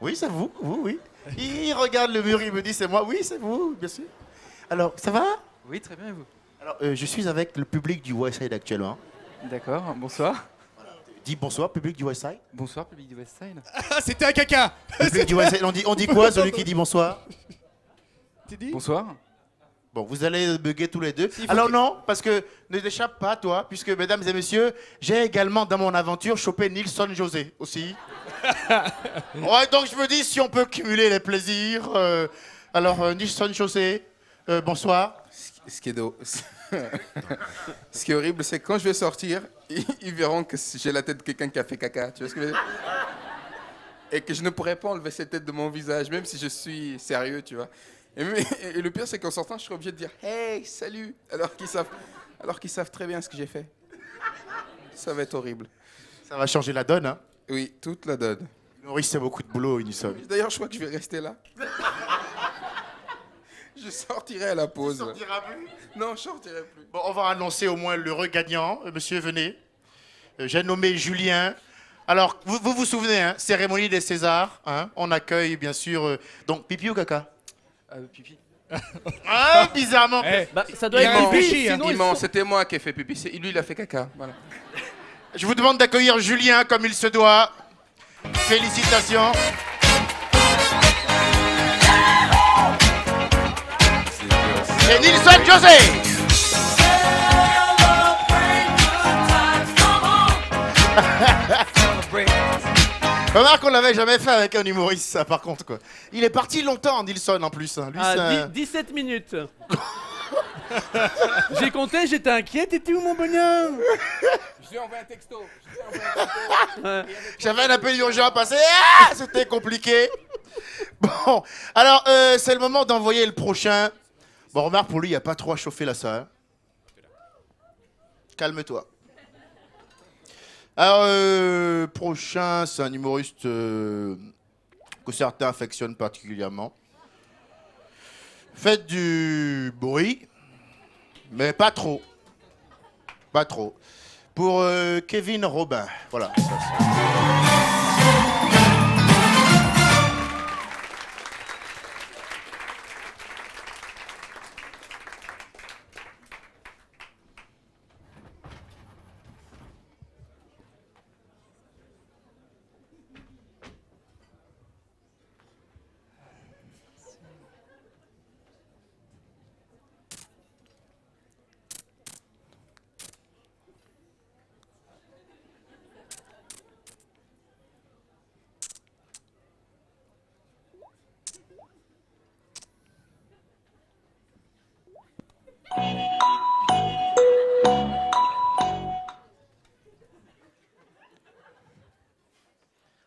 [SPEAKER 3] Oui, c'est vous, oui. Il regarde le mur, il me dit c'est moi. Oui, c'est vous, bien sûr. Alors, ça va?
[SPEAKER 9] Oui, très bien, et vous?
[SPEAKER 3] Alors, je suis avec le public du Westside actuellement.
[SPEAKER 9] D'accord, bonsoir.
[SPEAKER 3] Dis bonsoir, public du Westside.
[SPEAKER 9] Bonsoir, public du Westside.
[SPEAKER 5] Ah, c'était un caca.
[SPEAKER 3] Public du Westside, on dit quoi, celui qui dit bonsoir?
[SPEAKER 5] Tu dis?
[SPEAKER 9] Bonsoir.
[SPEAKER 3] Bon, vous allez bugger tous les deux.
[SPEAKER 5] Il faut
[SPEAKER 3] Alors
[SPEAKER 5] que-
[SPEAKER 3] non, parce que ne t'échappe pas, toi, puisque, mesdames et messieurs, j'ai également, dans mon aventure, chopé Nilson José, aussi. Ouais, donc je me dis, si on peut cumuler les plaisirs. Alors, Nilson José, bonsoir.
[SPEAKER 10] Ce qui est Ce qui est horrible, c'est que quand je vais sortir, ils verront que j'ai la tête de quelqu'un qui a fait caca. Tu vois ce que je veux dire? Et que je ne pourrais pas enlever cette tête de mon visage, même si je suis sérieux, tu vois. Et le pire, c'est qu'en sortant, je serai obligé de dire « Hey, salut !» alors qu'ils savent très bien ce que j'ai fait. Ça va être horrible.
[SPEAKER 3] Ça va changer la donne, hein.
[SPEAKER 10] Oui, toute la donne.
[SPEAKER 3] Maurice, c'est beaucoup de boulot, Unison.
[SPEAKER 10] D'ailleurs, je crois que je vais rester là. Je sortirai à la pause.
[SPEAKER 3] Tu sortiras plus?
[SPEAKER 10] Non, je sortirai plus.
[SPEAKER 3] Bon, on va annoncer au moins le regagnant. Monsieur, venez. J'ai nommé Julien. Alors, vous souvenez, hein, cérémonie des Césars. Hein, on accueille, bien sûr... donc, pipi ou caca?
[SPEAKER 9] Pipi.
[SPEAKER 3] Ah, bizarrement.
[SPEAKER 4] Bah, ça doit être pipi, sinon ils sont-
[SPEAKER 10] C'était moi qui ai fait pipi. Lui, il a fait caca. Voilà.
[SPEAKER 3] Je vous demande d'accueillir Julien comme il se doit. Félicitations. Et Nilson José. Remarque qu'on l'avait jamais fait avec un humoriste, ça, par contre, quoi. Il est parti longtemps, Nilson, en plus. Hein. Lui, c'est un-
[SPEAKER 4] 17 minutes. J'ai compté, j'étais inquiet, t'étais où mon bonhomme?
[SPEAKER 10] Je lui ai envoyé un texto.
[SPEAKER 3] J'avais un appel urgent à passer. Ah, c'était compliqué. Bon, alors, c'est le moment d'envoyer le prochain. Bon, remarque, pour lui, il n'y a pas trop à chauffer là, ça. Hein. Calme-toi. Alors, prochain, c'est un humoriste que certains affectionnent particulièrement. Faites du bruit, mais pas trop. Pas trop. Pour Kevin Robin. Voilà. Ça,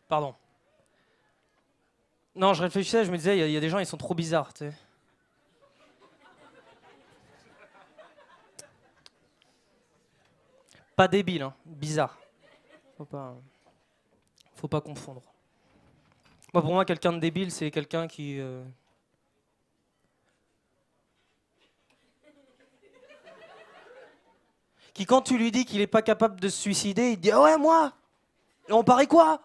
[SPEAKER 11] Pardon. Non, je réfléchissais, je me disais, il y a des gens, ils sont trop bizarres, tu sais. Pas débile, hein, bizarre. Faut pas confondre. Moi, pour moi, quelqu'un de débile, c'est quelqu'un qui... qui, quand tu lui dis qu'il est pas capable de se suicider, il te dit « Ah ouais, moi ! Et on parie quoi ?»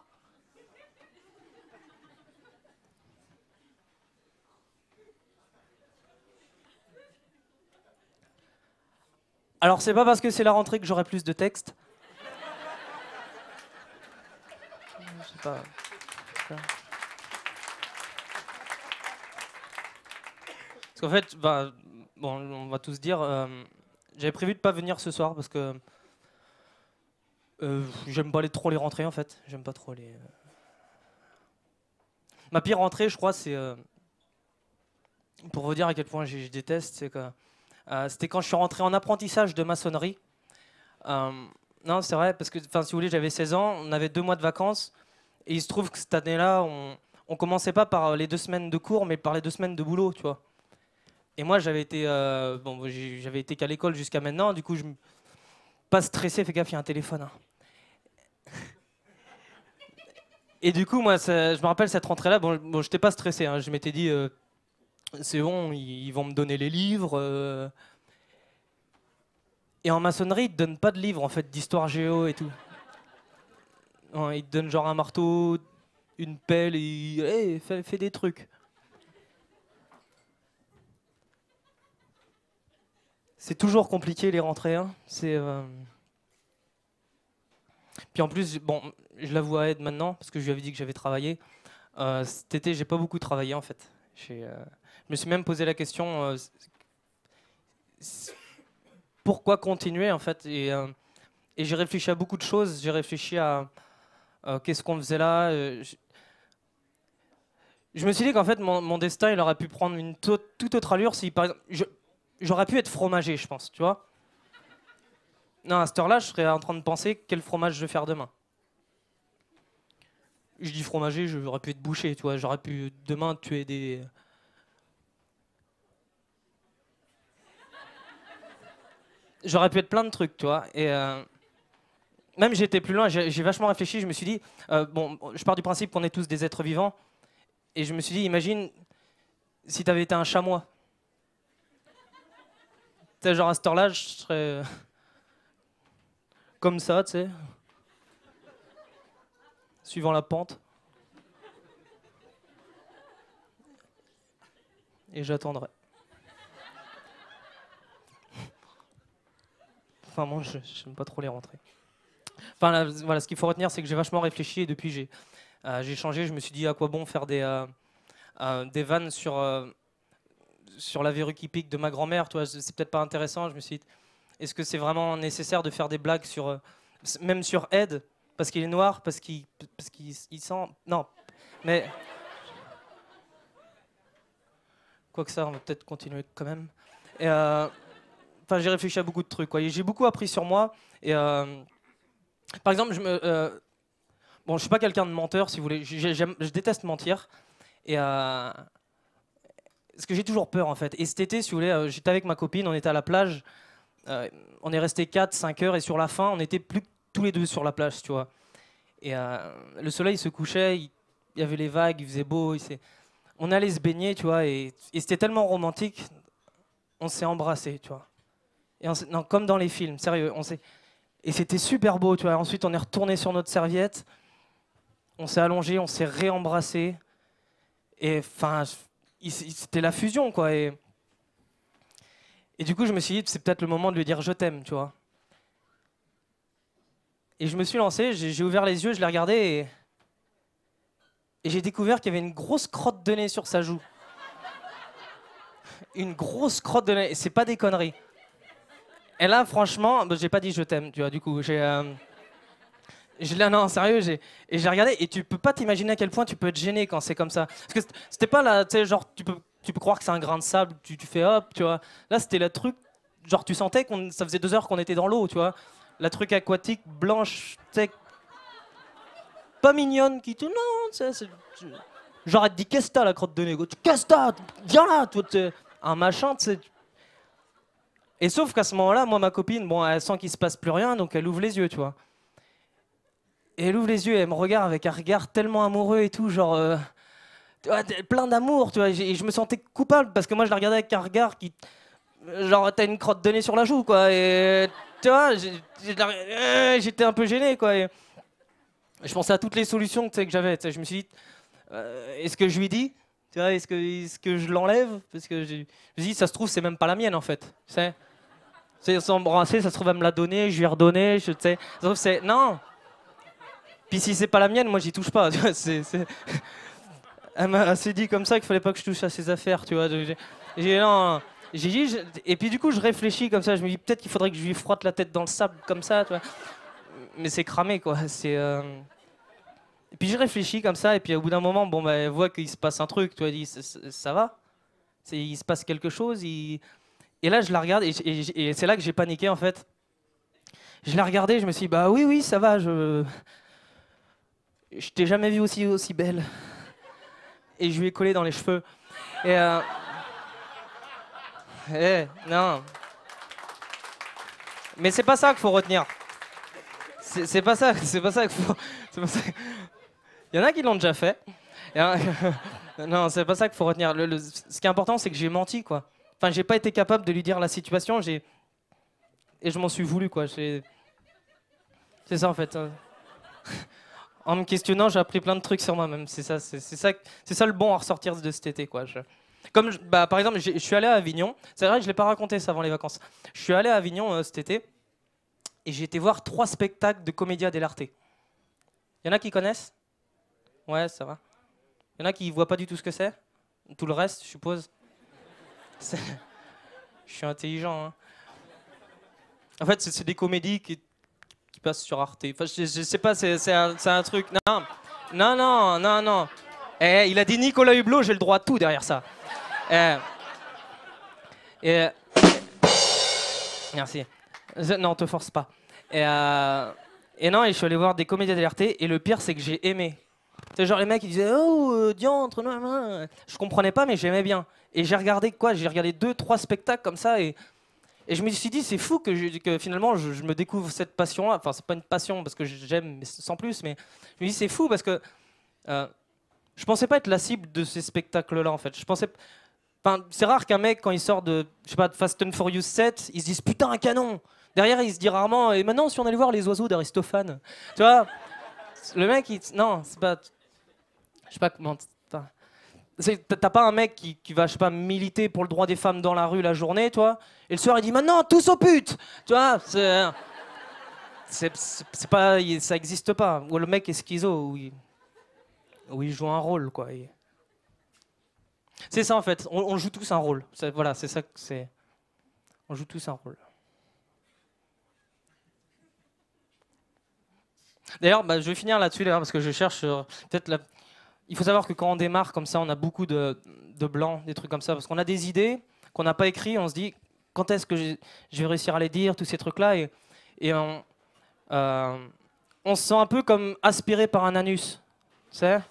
[SPEAKER 11] Alors, c'est pas parce que c'est la rentrée que j'aurai plus de textes. Je sais pas. Parce qu'en fait, bah, bon, on va tous dire, j'avais prévu de pas venir ce soir parce que j'aime pas trop les rentrées en fait. J'aime pas trop les. Ma pire rentrée, je crois, c'est pour vous dire à quel point je déteste, c'est que c'était quand je suis rentré en apprentissage de maçonnerie. Non, c'est vrai, parce que, enfin, si vous voulez, j'avais 16 ans, on avait 2 mois de vacances, et il se trouve que cette année-là, on commençait pas par les 2 semaines de cours, mais par les 2 semaines de boulot, tu vois. Et moi, j'avais été qu'à l'école jusqu'à maintenant, du coup, je pas stressé, fais gaffe, il y a un téléphone. Hein. Et du coup, moi, je me rappelle cette rentrée-là, bon j'étais pas stressé, hein, je m'étais dit, c'est bon, ils vont me donner les livres. Et en maçonnerie, ils te donnent pas de livres, en fait, d'histoire géo et tout. Ouais, ils te donnent genre un marteau, une pelle et hey, fais des trucs. C'est toujours compliqué les rentrées. Hein. Puis en plus, bon, je l'avoue à Ed maintenant, parce que je lui avais dit que j'avais travaillé. Cet été, j'ai pas beaucoup travaillé en fait. Je me suis même posé la question pourquoi continuer en fait. Et j'ai réfléchi à beaucoup de choses. J'ai réfléchi à qu'est-ce qu'on faisait là. Je me suis dit qu'en fait, mon destin, il aurait pu prendre une toute autre allure si, par exemple, j'aurais pu être fromager, je pense, tu vois. Non, à cette heure-là, je serais en train de penser quel fromage je vais faire demain. Je dis fromager, j'aurais pu être boucher, tu vois. J'aurais pu demain tuer des... J'aurais pu être plein de trucs, tu vois. Et même j'étais plus loin, j'ai vachement réfléchi, je me suis dit... bon, je pars du principe qu'on est tous des êtres vivants. Et je me suis dit, imagine si t'avais été un chamois. Tu sais, genre à cette heure-là, je serais comme ça, tu sais, suivant la pente. Et j'attendrai. Enfin, moi, j'aime pas trop les rentrées. Enfin, là, voilà, ce qu'il faut retenir, c'est que j'ai vachement réfléchi et depuis, j'ai changé. Je me suis dit, à quoi bon faire des vannes sur la verrue qui pique de ma grand-mère, tu vois, c'est peut-être pas intéressant. Je me suis dit, est-ce que c'est vraiment nécessaire de faire des blagues même sur Ed, parce qu'il est noir, parce qu'il sent... Non, mais... Quoique ça, on va peut-être continuer quand même. Et enfin, j'ai réfléchi à beaucoup de trucs, quoi. J'ai beaucoup appris sur moi. Et par exemple, bon, je suis pas quelqu'un de menteur, si vous voulez. Je déteste mentir. Et parce que j'ai toujours peur, en fait. Et cet été, si vous voulez, j'étais avec ma copine, on était à la plage. On est resté 4-5 heures et sur la fin, on était plus que tous les deux sur la plage, tu vois. Et le soleil se couchait, il y avait les vagues, il faisait beau. On allait se baigner, tu vois, et c'était tellement romantique. On s'est embrassés, tu vois. Et non, comme dans les films, sérieux. Et c'était super beau, tu vois. Ensuite, on est retourné sur notre serviette. On s'est allongé, on s'est réembrassé. Et enfin, c'était la fusion, quoi. Et du coup, je me suis dit, c'est peut-être le moment de lui dire je t'aime, tu vois. Et je me suis lancé, j'ai ouvert les yeux, je l'ai regardé et j'ai découvert qu'il y avait une grosse crotte de nez sur sa joue. Une grosse crotte de nez, et c'est pas des conneries. Et là, franchement, j'ai pas dit je t'aime, tu vois, du coup, non, sérieux, j'ai regardé, et tu peux pas t'imaginer à quel point tu peux être gêné quand c'est comme ça. Parce que c'était pas là, tu sais, genre, tu peux croire que c'est un grain de sable, tu fais hop, tu vois. Là, c'était le truc, genre, tu sentais que ça faisait 2 heures qu'on était dans l'eau, tu vois. La truc aquatique, blanche, tu sais, pas mignonne, qui tout, non, tu sais, genre, elle te dit, qu'est-ce que t'as, la crotte de nez, qu'est-ce que t'as, viens là, toi, un machin, tu sais. Et sauf qu'à ce moment-là, moi, ma copine, bon, elle sent qu'il se passe plus rien, donc elle ouvre les yeux, tu vois. Et elle ouvre les yeux et elle me regarde avec un regard tellement amoureux et tout, genre... tu vois, plein d'amour, tu vois. Et je me sentais coupable parce que moi, je la regardais avec un regard qui... Genre, t'as une crotte de nez sur la joue, quoi. Et tu vois, j'étais un peu gêné, quoi. Et je pensais à toutes les solutions que j'avais. Je me suis dit, est-ce que je lui dis, tu vois, est-ce que je l'enlève? Parce que je me suis dit, ça se trouve, c'est même pas la mienne, en fait. Tu sais, c'est s'embrasser, ça se trouve, elle me l'a donné, je lui ai redonné, tu sais. Ça se trouve, c'est... Non. Puis si c'est pas la mienne, moi, j'y touche pas. Tu vois, elle m'a assez dit comme ça qu'il fallait pas que je touche à ses affaires, tu vois. Non. J'ai dit, et puis du coup, je réfléchis comme ça. Je me dis peut-être qu'il faudrait que je lui frotte la tête dans le sable comme ça, tu vois. Mais c'est cramé, quoi. Et puis je réfléchis comme ça, et puis au bout d'un moment, bon, bah, elle voit qu'il se passe un truc, tu vois, elle dit, ça va? Il se passe quelque chose, Et là, je la regarde, et c'est là que j'ai paniqué, en fait. Je l'ai regardée, je me suis dit, bah oui, ça va, je t'ai jamais vue aussi belle. Et je lui ai collé dans les cheveux. Et non. Mais c'est pas ça qu'il faut retenir. C'est pas ça qu'il faut... Il y en a qui l'ont déjà fait. Non, c'est pas ça qu'il faut retenir. Ce qui est important, c'est que j'ai menti, quoi. Enfin, j'ai pas été capable de lui dire la situation, et je m'en suis voulu, quoi. C'est ça, en fait. En me questionnant, j'ai appris plein de trucs sur moi-même. C'est ça le bon à ressortir de cet été, quoi. Par exemple, je suis allé à Avignon. C'est vrai que je l'ai pas raconté ça avant les vacances. Je suis allé à Avignon cet été et j'ai été voir 3 spectacles de Commedia dell'arte. Il y en a qui connaissent? Ouais, ça va. Il y en a qui voient pas du tout ce que c'est? Tout le reste, je suppose. Je suis intelligent, hein. En fait, c'est des comédies qui passent sur Arte. Enfin, je sais pas, c'est un truc... Non. Il a dit Nicolas Hublot, j'ai le droit à tout derrière ça. Merci. Non, te force pas. Et je suis allé voir des comédies dell'arte, et le pire, c'est que j'ai aimé. C'est genre les mecs, ils disaient « Oh, diantre, non. » Je comprenais pas, mais j'aimais bien. Et j'ai regardé 2-3 spectacles comme ça, et je me suis dit, c'est fou que finalement, je me découvre cette passion-là. Enfin, c'est pas une passion, parce que j'aime sans plus, mais je me dis, c'est fou, parce que je pensais pas être la cible de ces spectacles-là, en fait. Enfin, c'est rare qu'un mec, quand il sort de Fast and Furious 7, il se dise, putain, un canon. Derrière, il se dit rarement, et maintenant, si on allait voir les oiseaux d'Aristophane, tu vois, le mec, non, c'est pas... Je sais pas comment... T'as pas un mec qui va, je sais pas, militer pour le droit des femmes dans la rue la journée, toi, et le soir, il dit, maintenant, tous aux putes. Tu vois, c'est pas... Ça existe pas. Ou le mec est schizo, où il joue un rôle, quoi. C'est ça, en fait. On joue tous un rôle. Voilà, c'est ça que c'est... On joue tous un rôle. D'ailleurs, je vais finir là-dessus, parce que je cherche peut-être... Il faut savoir que quand on démarre comme ça, on a beaucoup de blancs, des trucs comme ça, parce qu'on a des idées qu'on n'a pas écrites, on se dit, quand est-ce que je vais réussir à les dire, tous ces trucs-là, et on se sent un peu comme aspiré par un anus. Tu sais,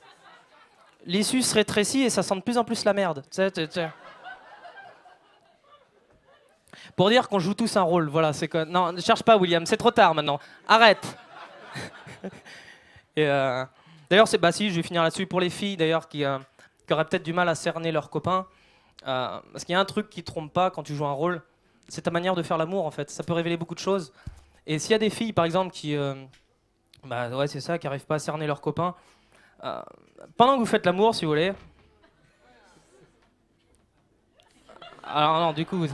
[SPEAKER 11] l'issue se rétrécit et ça sent de plus en plus la merde. Tu sais. Pour dire qu'on joue tous un rôle, voilà. C'est que non, ne cherche pas, William, c'est trop tard maintenant. Arrête. Et d'ailleurs, si, je vais finir là-dessus. Pour les filles, d'ailleurs, qui auraient peut-être du mal à cerner leurs copains, parce qu'il y a un truc qui trompe pas quand tu joues un rôle, c'est ta manière de faire l'amour, en fait. Ça peut révéler beaucoup de choses. Et s'il y a des filles, par exemple, qui c'est ça, qui n'arrivent pas à cerner leurs copains, pendant que vous faites l'amour, si vous voulez... Alors non, du coup...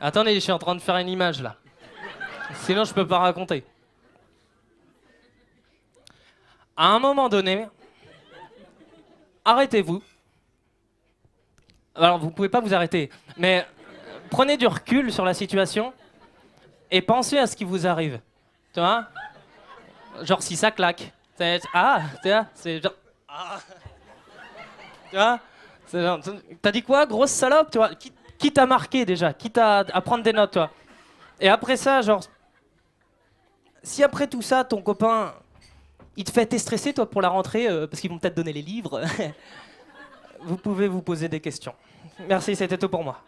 [SPEAKER 11] Attendez, je suis en train de faire une image, là. Sinon, je peux pas raconter. À un moment donné, arrêtez-vous. Alors, vous pouvez pas vous arrêter, mais prenez du recul sur la situation et pensez à ce qui vous arrive. Tu vois? Genre, si ça claque. C'est genre... Ah. Tu vois? T'as dit quoi, grosse salope, tu vois? Qui t'a marqué déjà? Qui t'a à prendre des notes, toi? Et après ça, genre... Si après tout ça, ton copain... Il te fait stresser, toi, pour la rentrée, parce qu'ils vont peut-être donner les livres. Vous pouvez vous poser des questions. Merci, c'était tout pour moi.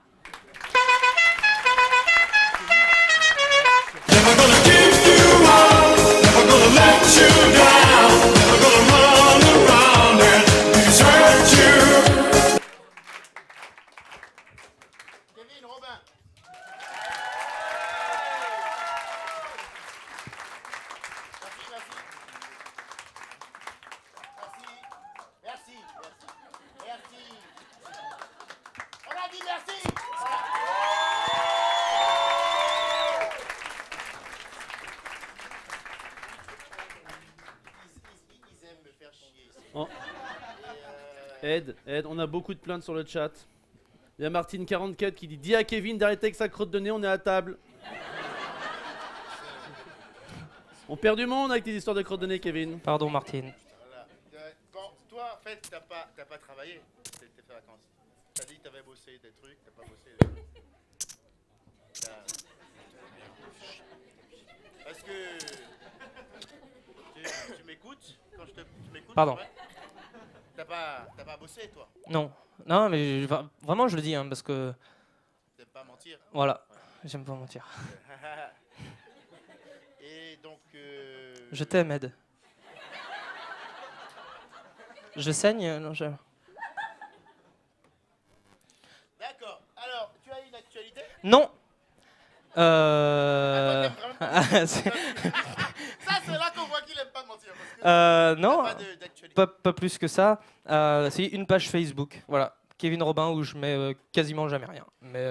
[SPEAKER 4] Ed, on a beaucoup de plaintes sur le chat. Il y a Martine44 qui dit « Dis à Kevin d'arrêter avec sa crotte de nez, on est à table. » On perd du monde avec tes histoires de crottes de nez, Kevin.
[SPEAKER 11] Pardon, Martine.
[SPEAKER 3] Voilà. Bon, toi, en fait, t'as pas travaillé tes vacances. T'as dit que t'avais bossé des trucs, t'as pas bossé des trucs. Parce que... Tu m'écoutes quand tu m'écoutes?
[SPEAKER 11] Pardon.
[SPEAKER 3] Ouais. T'as pas bossé, toi?
[SPEAKER 11] Non. Non, mais vraiment, je le dis, hein, parce que...
[SPEAKER 3] T'aimes pas mentir?
[SPEAKER 11] Voilà. J'aime pas mentir.
[SPEAKER 3] Et donc...
[SPEAKER 11] Je t'aime, Ed. Je saigne? Non, je...
[SPEAKER 3] D'accord. Alors, tu as une actualité?
[SPEAKER 11] Non.
[SPEAKER 3] Ça, c'est là qu'on voit qu'il aime pas mentir. Parce que
[SPEAKER 11] non,
[SPEAKER 3] t'as pas d'actualité.
[SPEAKER 11] pas plus que ça. C'est une page Facebook, voilà. Kevin Robin, où je mets quasiment jamais rien. Mais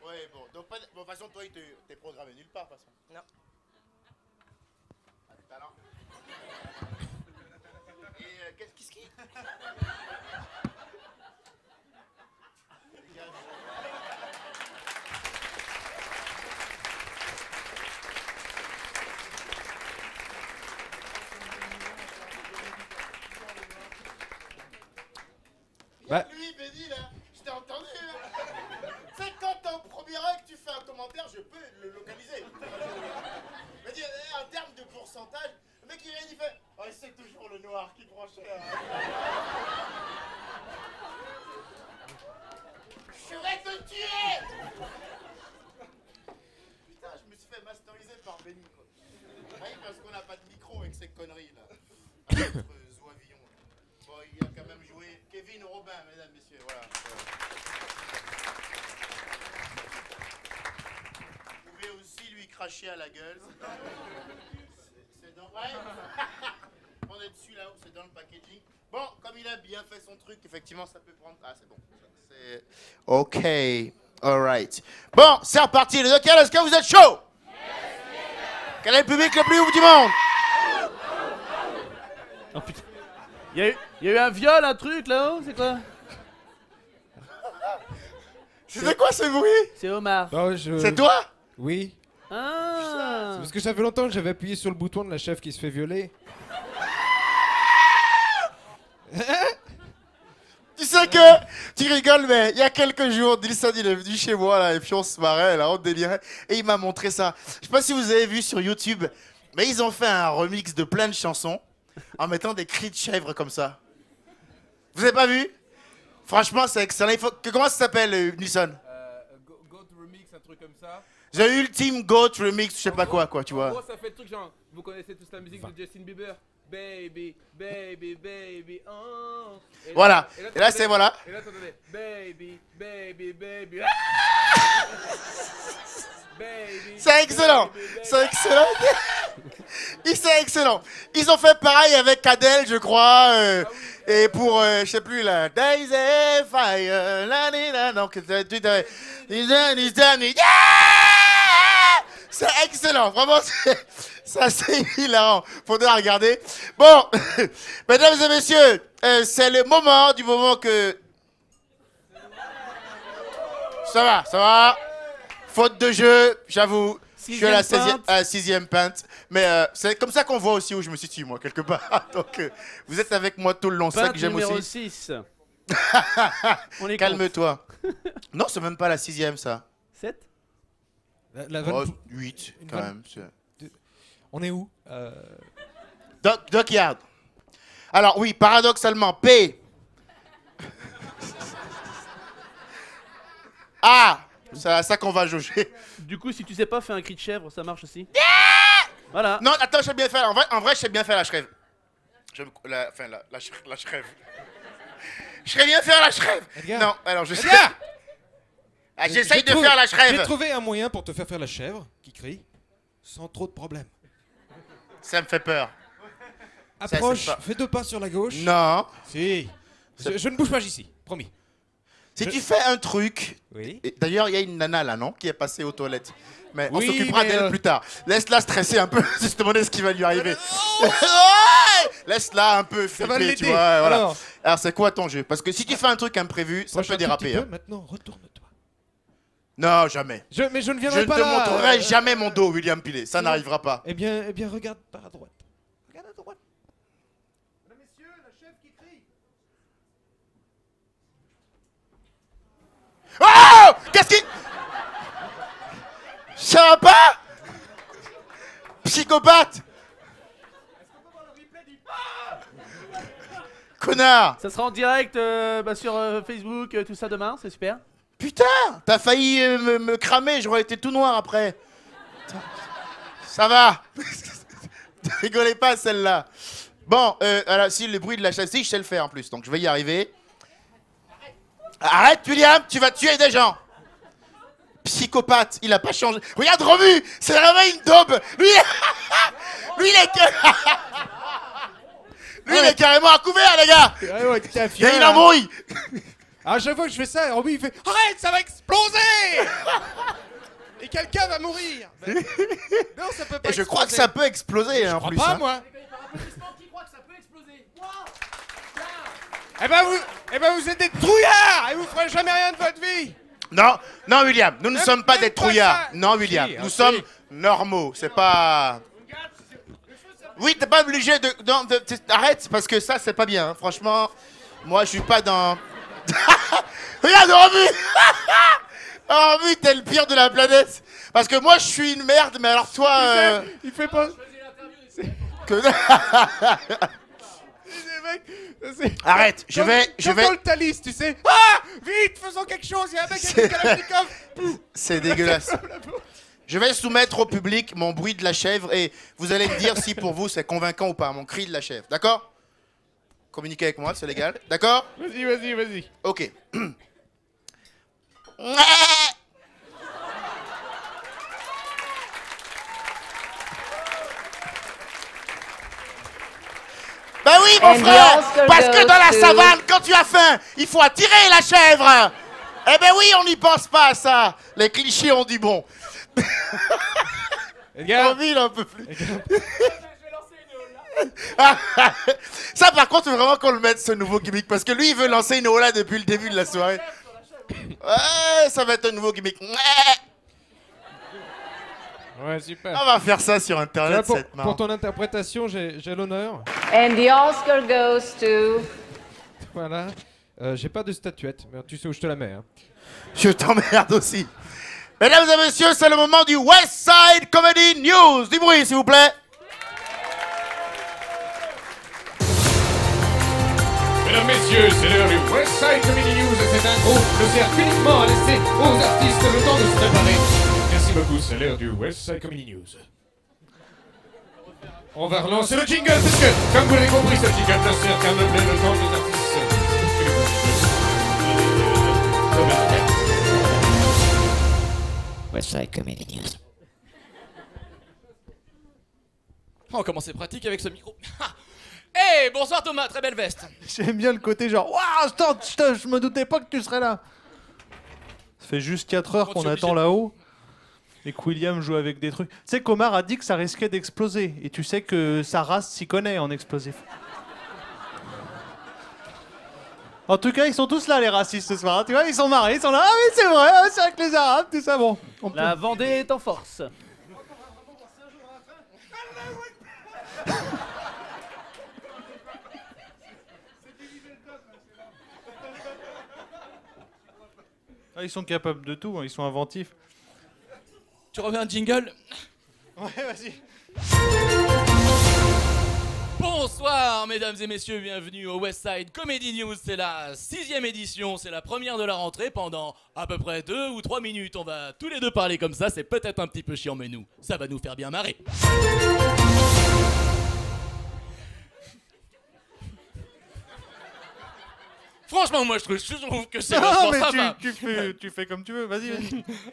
[SPEAKER 3] Ouais, bon. Donc, de toute façon, toi, t'es programmé nulle part, de toute façon.
[SPEAKER 11] Non.
[SPEAKER 3] Alors. Et qu'est-ce qui...
[SPEAKER 5] Bah.
[SPEAKER 3] Lui, Benny, là, je t'ai entendu, là. C'est quand t'es en premier rang que tu fais un commentaire, je peux le localiser. Mais dis, en termes de pourcentage, le mec il vient, il fait « Oh, c'est toujours le noir qui prend cher. » Je vais te tuer. Putain, je me suis fait masteriser par Benny, quoi. Oui, parce qu'on n'a pas de micro avec ces conneries, là. Notre Zoavillon. Bon, il a quand même joué Kevin Robin, mesdames, messieurs, voilà. Vous pouvez aussi lui cracher à la gueule. C'est dans... Ouais. On est dessus, là-haut, c'est dans le packaging. Bon, comme il a bien fait son truc, effectivement, ça peut prendre... Ah, c'est bon. C'est... OK. All right. Bon, c'est reparti. Les deux, est-ce que vous êtes chaud? Quel est le public le plus ouf du monde?
[SPEAKER 4] Oh putain. Il y a eu un viol, un truc là-haut, c'est quoi?
[SPEAKER 3] C'est quoi ce bruit?
[SPEAKER 4] C'est Omar.
[SPEAKER 3] C'est toi?
[SPEAKER 5] Oui.
[SPEAKER 4] Ah.
[SPEAKER 5] C'est parce que ça fait longtemps que j'avais appuyé sur le bouton de la chef qui se fait violer.
[SPEAKER 3] Tu sais que, tu rigoles, mais il y a quelques jours, Dilson il est venu chez moi là, et puis on se marrait, là, on délirait, et il m'a montré ça. Je sais pas si vous avez vu sur YouTube, mais ils ont fait un remix de plein de chansons en mettant des cris de chèvre comme ça. Vous avez pas vu? Franchement, c'est excellent. Comment ça s'appelle, Nilsson?
[SPEAKER 10] Goat Remix, un truc comme ça.
[SPEAKER 3] The Ultimate Goat Remix, je sais pas quoi, tu
[SPEAKER 10] En
[SPEAKER 3] vois.
[SPEAKER 10] gros, ça fait le truc genre, vous connaissez tous la musique de Justin Bieber? Baby, baby, baby, oh.
[SPEAKER 3] Voilà. Et là, c'est voilà.
[SPEAKER 10] Et là, t'entendais baby, baby, baby. Baby,
[SPEAKER 3] C'est excellent. C'est excellent. C'est excellent. Ils ont fait pareil avec Adele, je crois. Et pour, je sais plus, là. Days of Fire. La, la, la, donc, c'est excellent. Vraiment, ça, c'est hilarant. Faudra regarder. Bon, mesdames et messieurs, c'est le moment que... Ça va. Faute de jeu, j'avoue. Je suis à la 6e pinte. Mais c'est comme ça qu'on voit aussi où je me situe, moi, quelque part. Donc, vous êtes avec moi tout le long. C'est ça que j'aime
[SPEAKER 4] numéro
[SPEAKER 3] aussi.
[SPEAKER 4] 6.
[SPEAKER 3] Calme-toi. Non, c'est même pas la 6e, ça.
[SPEAKER 4] 7
[SPEAKER 5] Oh,
[SPEAKER 3] 8, quand même.
[SPEAKER 5] On est où
[SPEAKER 3] Dockyard. Alors, oui, paradoxalement, P. A. C'est à ça qu'on va jauger.
[SPEAKER 4] Du coup, si tu sais pas, fais un cri de chèvre, ça marche aussi. Voilà.
[SPEAKER 3] Non, attends, je sais bien faire. En vrai, je sais bien faire la chrève. La chrève. Je sais bien faire la chrève. Non, alors je sais. J'essaye de faire la
[SPEAKER 5] J'ai
[SPEAKER 3] chrève.
[SPEAKER 5] trouvé un moyen pour te faire la chèvre qui crie sans trop de problème.
[SPEAKER 3] Ça me fait peur.
[SPEAKER 5] Approche,
[SPEAKER 3] Ça, c'est pas-
[SPEAKER 5] fais 2 pas sur la gauche.
[SPEAKER 3] Non.
[SPEAKER 5] Si. Je ne bouge pas d'ici, promis.
[SPEAKER 3] Si tu fais un truc.
[SPEAKER 5] Oui.
[SPEAKER 3] D'ailleurs, il y a une nana là, non, qui est passée aux toilettes. Mais on
[SPEAKER 5] Oui,
[SPEAKER 3] s'occupera
[SPEAKER 5] mais,
[SPEAKER 3] d'elle plus tard. Laisse-la stresser un peu, si je te demandais ce qui va lui arriver. Laisse-la un peu
[SPEAKER 5] Ça va
[SPEAKER 3] flipper, tu
[SPEAKER 5] l'aider.
[SPEAKER 3] vois. Voilà.
[SPEAKER 5] Alors,
[SPEAKER 3] c'est quoi ton jeu? Parce que si tu fais un truc imprévu, ça
[SPEAKER 5] proche
[SPEAKER 3] peut
[SPEAKER 5] un tout
[SPEAKER 3] déraper.
[SPEAKER 5] petit peu.
[SPEAKER 3] Hein.
[SPEAKER 5] Maintenant, retourne-toi.
[SPEAKER 3] Non, jamais.
[SPEAKER 5] Mais je ne
[SPEAKER 3] Je
[SPEAKER 5] viendrai
[SPEAKER 3] ne
[SPEAKER 5] pas
[SPEAKER 3] te
[SPEAKER 5] là.
[SPEAKER 3] montrerai jamais mon dos, William Pilet. Ça n'arrivera pas.
[SPEAKER 5] Eh bien, regarde par à droite. Regarde à droite.
[SPEAKER 4] Mesdames, messieurs, la chef qui crie.
[SPEAKER 3] Oh! Qu'est-ce qui... Ça va pas? Psychopathe! Connard!
[SPEAKER 4] Ça sera en direct sur Facebook, tout ça demain, c'est super.
[SPEAKER 3] Putain! T'as failli me cramer, j'aurais été tout noir après. Ça va? Rigolez pas celle-là. Bon, alors, si le bruit de la châssis, je sais le faire en plus, donc je vais y arriver. Arrête, William, tu vas tuer des gens. Psychopathe, il a pas changé. Regarde Romu, c'est vraiment une daube. Lui, lui, il est carrément à couvert, les gars. Et il embrouille.
[SPEAKER 5] À chaque fois que je fais ça, Roby il fait arrête, ça va exploser. Et quelqu'un va mourir. Non, ça peut pas.
[SPEAKER 3] Et je crois que ça peut exploser, hein, en plus.
[SPEAKER 5] Pas
[SPEAKER 3] hein.
[SPEAKER 5] moi. Eh ben vous êtes des trouillards et vous ferez jamais rien de votre vie.
[SPEAKER 3] Non, non, William, nous ne
[SPEAKER 5] Même-
[SPEAKER 3] sommes pas
[SPEAKER 5] même
[SPEAKER 3] des
[SPEAKER 5] pas
[SPEAKER 3] trouillards.
[SPEAKER 5] ça.
[SPEAKER 3] Non, William,
[SPEAKER 5] Si,
[SPEAKER 3] nous
[SPEAKER 5] si.
[SPEAKER 3] sommes normaux. C'est pas. Oui, t'es pas obligé de. Arrête, parce que ça, c'est pas bien. hein. Franchement, moi, je suis pas dans. Regarde, Romu. Romu, t'es le pire de la planète. Parce que moi, je suis une merde, mais alors toi.
[SPEAKER 5] Il fait pas.
[SPEAKER 3] Que...
[SPEAKER 5] Arrête,
[SPEAKER 3] je vais.
[SPEAKER 5] Dans le Thalys, tu sais. Ah, vite, faisons quelque chose. Il y a un mec avec un Kalachnikov.
[SPEAKER 3] C'est dégueulasse. Je vais soumettre au public mon bruit de la chèvre et vous allez me dire si pour vous c'est convaincant ou pas, mon cri de la chèvre. D'accord? Communiquez avec moi, c'est légal. D'accord?
[SPEAKER 5] Vas-y.
[SPEAKER 3] Ok. Ben oui, mon
[SPEAKER 12] And the
[SPEAKER 3] frère!
[SPEAKER 12] Oscar
[SPEAKER 3] Parce que
[SPEAKER 12] goes
[SPEAKER 3] dans la
[SPEAKER 12] to-
[SPEAKER 3] savane, quand tu as faim, il faut attirer la chèvre! Eh ben oui, on n'y pense pas à ça! Les clichés ont du bon. Envie, il en peut plus. Ça, par contre, il faut vraiment qu'on le mette, ce nouveau gimmick, parce que lui, il veut lancer une ola depuis le début de la soirée. Ouais, ça va être un nouveau gimmick.
[SPEAKER 5] Ouais, super.
[SPEAKER 3] On va faire ça sur Internet,
[SPEAKER 5] Pour,
[SPEAKER 3] cette marre.
[SPEAKER 5] pour ton interprétation, j'ai l'honneur.
[SPEAKER 12] And the Oscar goes to...
[SPEAKER 5] Voilà. J'ai pas de statuette, mais tu sais où je te la mets. Hein.
[SPEAKER 3] Je t'emmerde aussi. Mesdames et messieurs, c'est le moment du West Side Comedy News. Du bruit, s'il vous plaît.
[SPEAKER 13] Mesdames, messieurs, c'est l'heure du West Side Comedy News et c'est un groupe qui ne sert uniquement à laisser aux artistes le temps de se préparer. Merci beaucoup, c'est l'heure du West Side Comedy News. On va relancer le jingle parce que, comme vous l'avez compris, ce jingle ne sert qu'à meubler le temps des artistes.
[SPEAKER 7] West Side Comedy News.
[SPEAKER 14] Oh, comment c'est pratique avec ce micro. Hey, bonsoir Thomas, très belle veste.
[SPEAKER 1] J'aime bien le côté genre waouh, je me doutais pas que tu serais là. Ça fait juste 4 heures qu'on attend là-haut et que William joue avec des trucs. Tu sais qu'Omar a dit que ça risquait d'exploser et tu sais que sa race s'y connaît en explosif. En tout cas, ils sont tous là les racistes ce soir. Tu vois, ils sont marrés, ils sont là. Ah oui, c'est vrai que les Arabes, tout ça bon.
[SPEAKER 4] La Vendée est en force.
[SPEAKER 1] Ah, ils sont capables de tout, hein, ils sont inventifs.
[SPEAKER 14] Tu remets un jingle?
[SPEAKER 1] Ouais, vas-y.
[SPEAKER 14] Bonsoir mesdames et messieurs, bienvenue au West Side Comedy News. C'est la 6e édition, c'est la première de la rentrée. Pendant à peu près 2 ou 3 minutes, on va tous les deux parler comme ça. C'est peut-être un petit peu chiant, mais nous, ça va nous faire bien marrer. Franchement, moi je trouve que c'est vachement
[SPEAKER 1] mais
[SPEAKER 14] sympa.
[SPEAKER 1] tu fais comme tu veux, vas-y.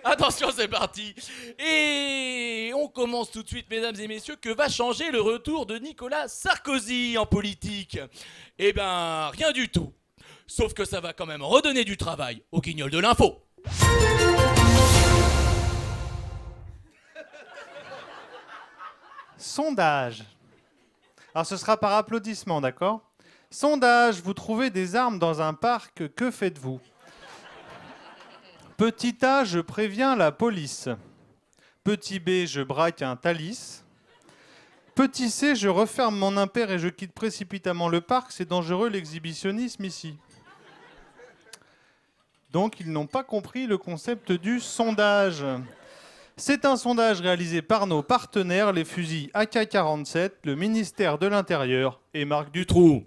[SPEAKER 14] Attention, c'est parti. Et on commence tout de suite, mesdames et messieurs. Que va changer le retour de Nicolas Sarkozy en politique? Eh ben, rien du tout. Sauf que ça va quand même redonner du travail aux guignols de l'info.
[SPEAKER 1] Sondage. Alors ce sera par applaudissement, d'accord? Sondage, vous trouvez des armes dans un parc, que faites-vous?
[SPEAKER 15] Petit A, je préviens la police. Petit B, je braque un Thalys. Petit C, je referme mon impair et je quitte précipitamment le parc. C'est dangereux l'exhibitionnisme ici. Donc, ils n'ont pas compris le concept du sondage. C'est un sondage réalisé par nos partenaires, les fusils AK-47, le ministère de l'Intérieur et Marc Dutroux.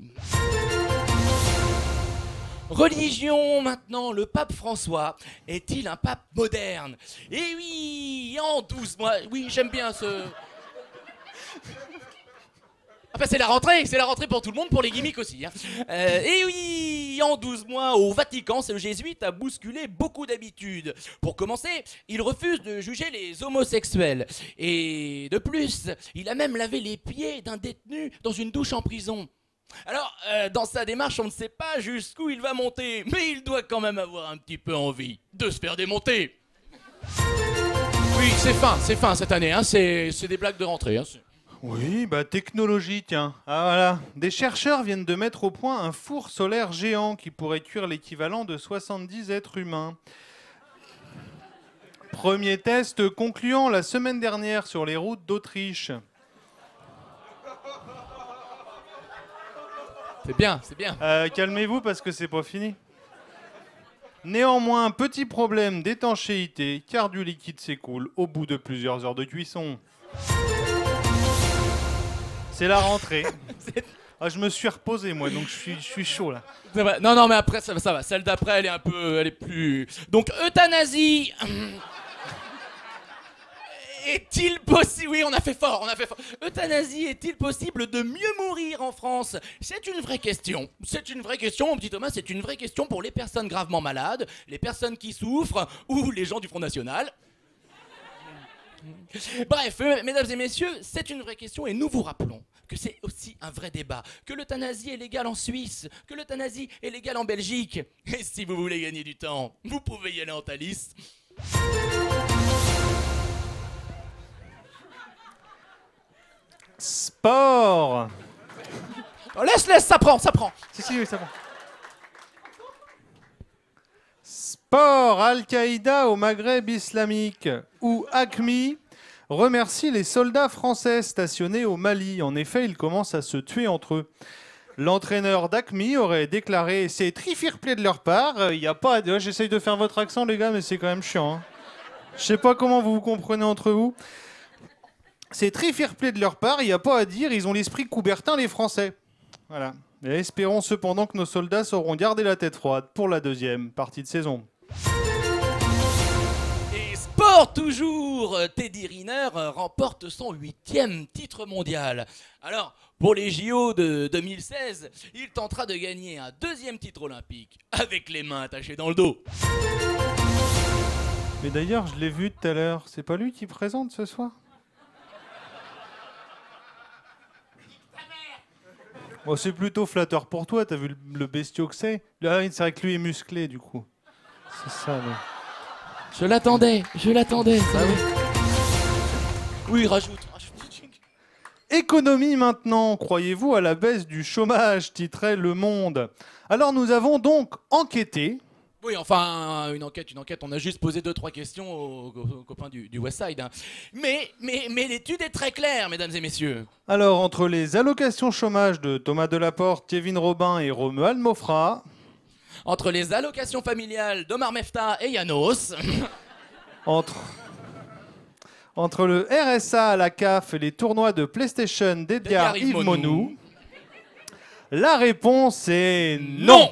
[SPEAKER 14] Religion maintenant, le pape François est-il un pape moderne? Eh oui, en 12 mois, oui j'aime bien ce... Enfin, c'est la rentrée pour tout le monde, pour les gimmicks aussi. Hein. Et oui, en 12 mois, au Vatican, ce jésuite a bousculé beaucoup d'habitudes. Pour commencer, il refuse de juger les homosexuels. Et de plus, il a même lavé les pieds d'un détenu dans une douche en prison. Alors, dans sa démarche, on ne sait pas jusqu'où il va monter, mais il doit quand même avoir un petit peu envie de se faire démonter. Oui, c'est fin cette année, hein. C'est des blagues de rentrée. Hein.
[SPEAKER 15] Oui, bah technologie, tiens. Ah voilà, des chercheurs viennent de mettre au point un four solaire géant qui pourrait cuire l'équivalent de 70 êtres humains. Premier test concluant la semaine dernière sur les routes d'Autriche.
[SPEAKER 14] C'est bien, c'est bien.
[SPEAKER 15] Calmez-vous parce que c'est pas fini. Néanmoins, petit problème d'étanchéité, car du liquide s'écoule au bout de plusieurs heures de cuisson. C'est la rentrée. Ah, je me suis reposé moi, donc je suis chaud là.
[SPEAKER 14] Non, mais après ça va. Celle d'après, elle est plus. Donc euthanasie. Est-il possible... Oui, on a fait fort. Euthanasie, est-il possible de mieux mourir en France? C'est une vraie question. Mon petit Thomas, c'est une vraie question pour les personnes gravement malades, les personnes qui souffrent ou les gens du Front National. Bref, mesdames et messieurs, c'est une vraie question et nous vous rappelons que c'est aussi un vrai débat, que l'euthanasie est légale en Suisse, que l'euthanasie est légale en Belgique. Et si vous voulez gagner du temps, vous pouvez y aller en Thalys.
[SPEAKER 15] Sport.
[SPEAKER 14] Oh, laisse, ça prend.
[SPEAKER 15] Si, ça prend. Sport, Al-Qaïda au Maghreb islamique, où AQMI remercie les soldats français stationnés au Mali. En effet, ils commencent à se tuer entre eux. L'entraîneur d'AQMI aurait déclaré « C'est très fair-play de leur part, il n'y a pas... » J'essaye de faire votre accent, les gars, mais c'est quand même chiant. Hein. Je sais pas comment vous vous comprenez entre vous. C'est très fair-play de leur part, il n'y a pas à dire, ils ont l'esprit Coubertin, les Français. Voilà. Et espérons cependant que nos soldats sauront garder la tête froide pour la deuxième partie de saison.
[SPEAKER 14] Et sport toujours, Teddy Riner remporte son 8e titre mondial. Alors, pour les JO de 2016, il tentera de gagner un 2e titre olympique avec les mains attachées dans le dos.
[SPEAKER 15] Mais d'ailleurs, je l'ai vu tout à l'heure, c'est pas lui qui présente ce soir ? Oh, c'est plutôt flatteur pour toi, t'as vu le bestiau que c'est? Là, c'est vrai que lui est musclé, du coup. C'est ça, là.
[SPEAKER 14] Je l'attendais. Ah oui, rajoute.
[SPEAKER 15] Économie maintenant, croyez-vous à la baisse du chômage, titrait Le Monde. Alors nous avons donc enquêté.
[SPEAKER 14] Oui, enfin, une enquête, on a juste posé 2-3 questions aux copains du West Side. Hein. Mais l'étude est très claire, mesdames et messieurs.
[SPEAKER 15] Alors, entre les allocations chômage de Thomas Delaporte, Kevin Robin et Romuald Mofra...
[SPEAKER 14] Entre les allocations familiales d'Omar Mefta et Yanos...
[SPEAKER 15] Entre le RSA à la CAF et les tournois de PlayStation d'Edgar Yves Monou... La réponse est non.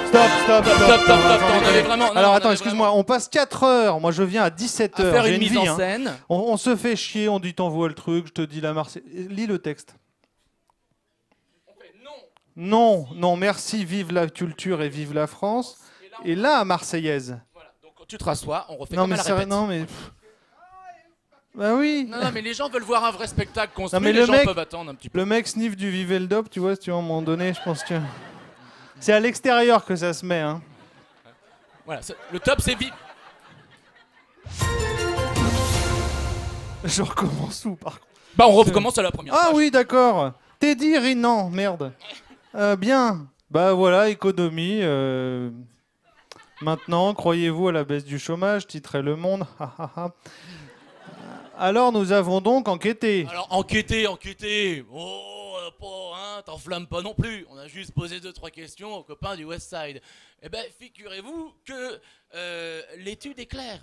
[SPEAKER 15] Stop.
[SPEAKER 14] On avait vraiment...
[SPEAKER 15] Alors attends, excuse-moi, on passe 4 heures. Moi je viens à 17 heures.
[SPEAKER 14] À faire
[SPEAKER 15] J'ai
[SPEAKER 14] une mise en
[SPEAKER 15] hein.
[SPEAKER 14] scène.
[SPEAKER 15] On se fait chier, on dit t'envoies le truc, je te dis la Marseillaise. Lis le texte. Non, merci, vive la culture et vive la France. Et là, Marseillaise.
[SPEAKER 14] Voilà, donc tu te rassois, on refait
[SPEAKER 15] non,
[SPEAKER 14] comme
[SPEAKER 15] mais
[SPEAKER 14] à la répète.
[SPEAKER 15] Non mais... Bah oui.
[SPEAKER 14] Non, mais les gens veulent voir un vrai spectacle construit,
[SPEAKER 15] non, mais
[SPEAKER 14] les gens peuvent attendre un petit peu.
[SPEAKER 15] Le mec sniffe du Viveldop, tu vois, si tu vois, à un moment donné, je pense que... C'est à l'extérieur que ça se met, hein.
[SPEAKER 14] Voilà, le top c'est vite.
[SPEAKER 15] Je recommence où, par contre?
[SPEAKER 14] Bah, on recommence à la première page.
[SPEAKER 15] Ah oui, d'accord. Teddy Rinan, merde. Bien. Bah voilà, économie. Maintenant, croyez-vous à la baisse du chômage, titrait Le Monde. Alors nous avons donc enquêté.
[SPEAKER 14] Alors enquêter. Oh, pas, hein, t'enflamme pas non plus. On a juste posé 2-3 questions aux copains du West Side. Eh ben, figurez-vous que l'étude est claire.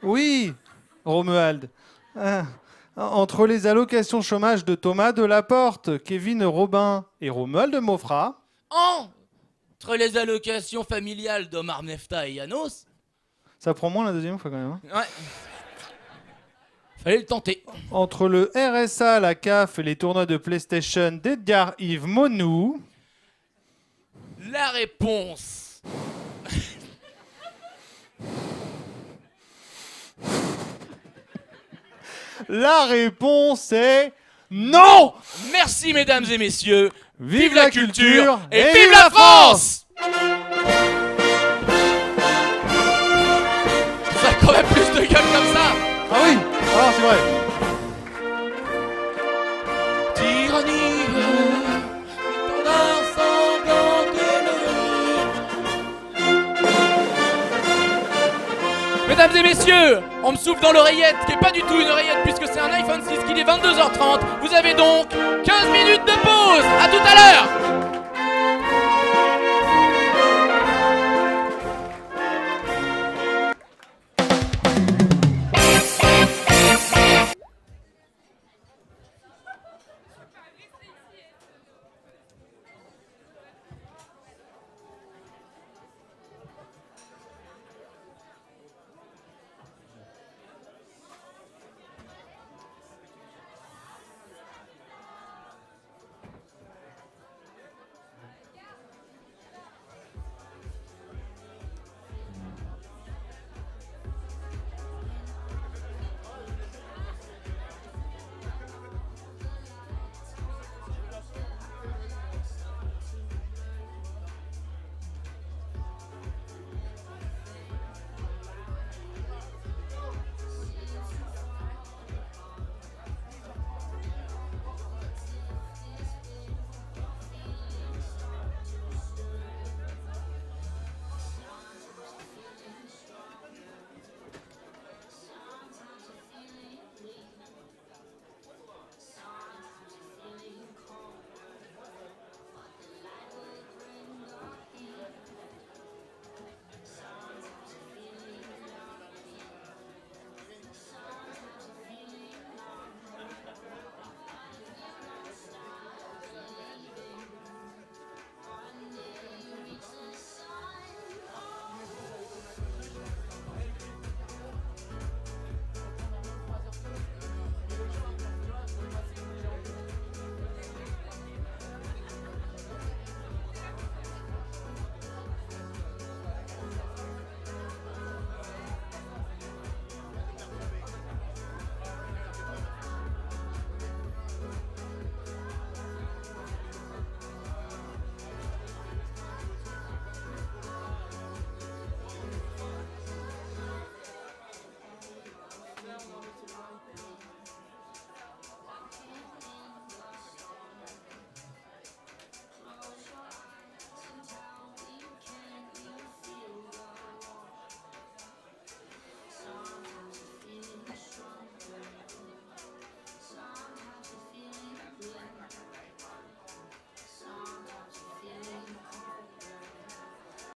[SPEAKER 15] Oui, Romuald. Entre les allocations chômage de Thomas Delaporte, Kevin Robin et Romuald Mofra.
[SPEAKER 14] Entre les allocations familiales d'Omar Nefta et Yanos.
[SPEAKER 15] Ça prend moins la deuxième fois quand même. Hein.
[SPEAKER 14] Ouais. Fallait le tenter.
[SPEAKER 15] Entre le RSA, la CAF et les tournois de PlayStation d'Edgar Yves Monou.
[SPEAKER 14] La réponse.
[SPEAKER 15] La réponse est non.
[SPEAKER 14] Merci mesdames et messieurs.
[SPEAKER 15] Vive la culture
[SPEAKER 14] et vive la France. Ça a quand même plus de gueule comme ça.
[SPEAKER 15] Ah oui, alors c'est vrai.
[SPEAKER 14] Tyrannie, tendance sanglante. Mesdames et messieurs, on me souffle dans l'oreillette, qui est pas du tout une oreillette puisque c'est un iPhone 6 qu'il est 22h30. Vous avez donc 15 minutes de pause. À tout à l'heure.